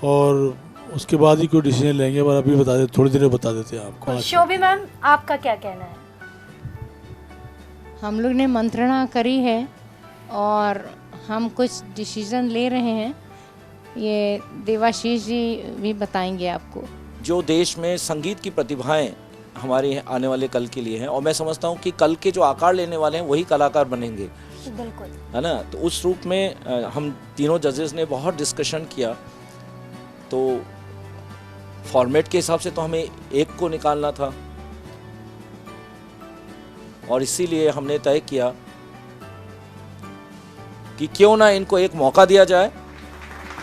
Speaker 1: और उसके बाद ही कोई डिसीजन लेंगे। पर अभी बता देते, थोड़ी देर में बता देते हैं आपको।
Speaker 2: शोभी मैम, आपका क्या कहना है?
Speaker 4: हम लोग ने मंत्रणा करी है और हम कुछ डिसीजन ले रहे हैं, ये देवाशीष जी भी बताएंगे आपको।
Speaker 5: जो देश में संगीत की प्रतिभाएं हमारे आने वाले कल के लिए हैं, और मैं समझता हूं कि कल के जो आकार लेने वाले हैं वही कलाकार बनेंगे,
Speaker 2: बिल्कुल,
Speaker 5: है ना। तो उस रूप में हम तीनों जजेस ने बहुत डिस्कशन किया, तो फॉर्मेट के हिसाब से तो हमें एक को निकालना था, और इसीलिए हमने तय किया कि क्यों ना इनको एक मौका दिया जाए।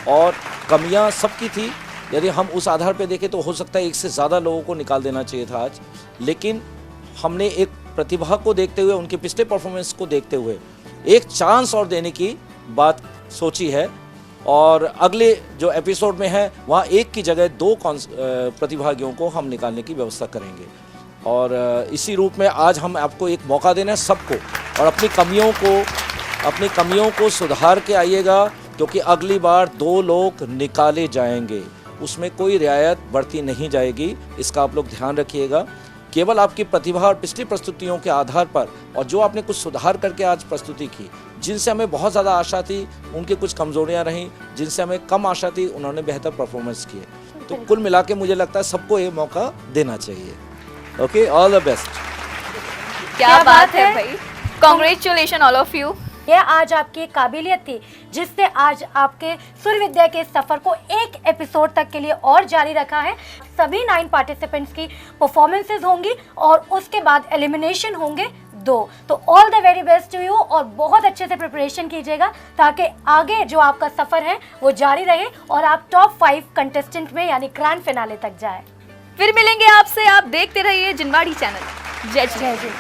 Speaker 5: और कमियां सबकी थी, यदि हम उस आधार पे देखें तो हो सकता है एक से ज़्यादा लोगों को निकाल देना चाहिए था आज, लेकिन हमने एक प्रतिभा को देखते हुए, उनके पिछले परफॉर्मेंस को देखते हुए एक चांस और देने की बात सोची है। और अगले जो एपिसोड में है वहाँ एक की जगह 2 प्रतिभागियों को हम निकालने की व्यवस्था करेंगे, और इसी रूप में आज हम आपको एक मौका देना है सबको, और अपनी कमियों को सुधार के आइएगा, क्योंकि अगली बार 2 लोग निकाले जाएंगे, उसमें कोई रियायत बढ़ती नहीं जाएगी, इसका आप लोग ध्यान रखिएगा। केवल आपकी प्रतिभा और पिछली प्रस्तुतियों के आधार पर, और जो आपने कुछ सुधार करके आज प्रस्तुति की, जिनसे हमें बहुत ज़्यादा आशा थी उनकी कुछ कमजोरियां रहीं, जिनसे हमें कम आशा थी उन्होंने बेहतर परफॉर्मेंस किए। तो कुल मिला के मुझे लगता है सबको ये मौका देना चाहिए। Okay, all the best.
Speaker 3: क्या बात है भाई, कांग्रेचुलेशन ऑल ऑफ यू।
Speaker 2: यह आज आपकी काबिलियत थी जिसने आज आपके सुर विद्या के सफर को एक एपिसोड तक के लिए और जारी रखा है। सभी 9 पार्टिसिपेंट्स की परफॉर्मेंसेज होंगी और उसके बाद एलिमिनेशन होंगे 2। तो all the very best to you, और बहुत अच्छे से प्रिपरेशन कीजिएगा ताकि आगे जो आपका सफर है वो जारी रहे और आप टॉप 5 कंटेस्टेंट में यानी ग्रैंड फिनाले तक जाए।
Speaker 3: फिर मिलेंगे आपसे, आप देखते रहिए जिनवाड़ी चैनल। जय जय जय।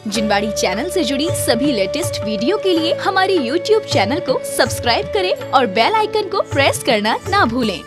Speaker 3: जिनवाड़ी चैनल से जुड़ी सभी लेटेस्ट वीडियो के लिए हमारे YouTube चैनल को सब्सक्राइब करें और बेल आइकन को प्रेस करना ना भूलें।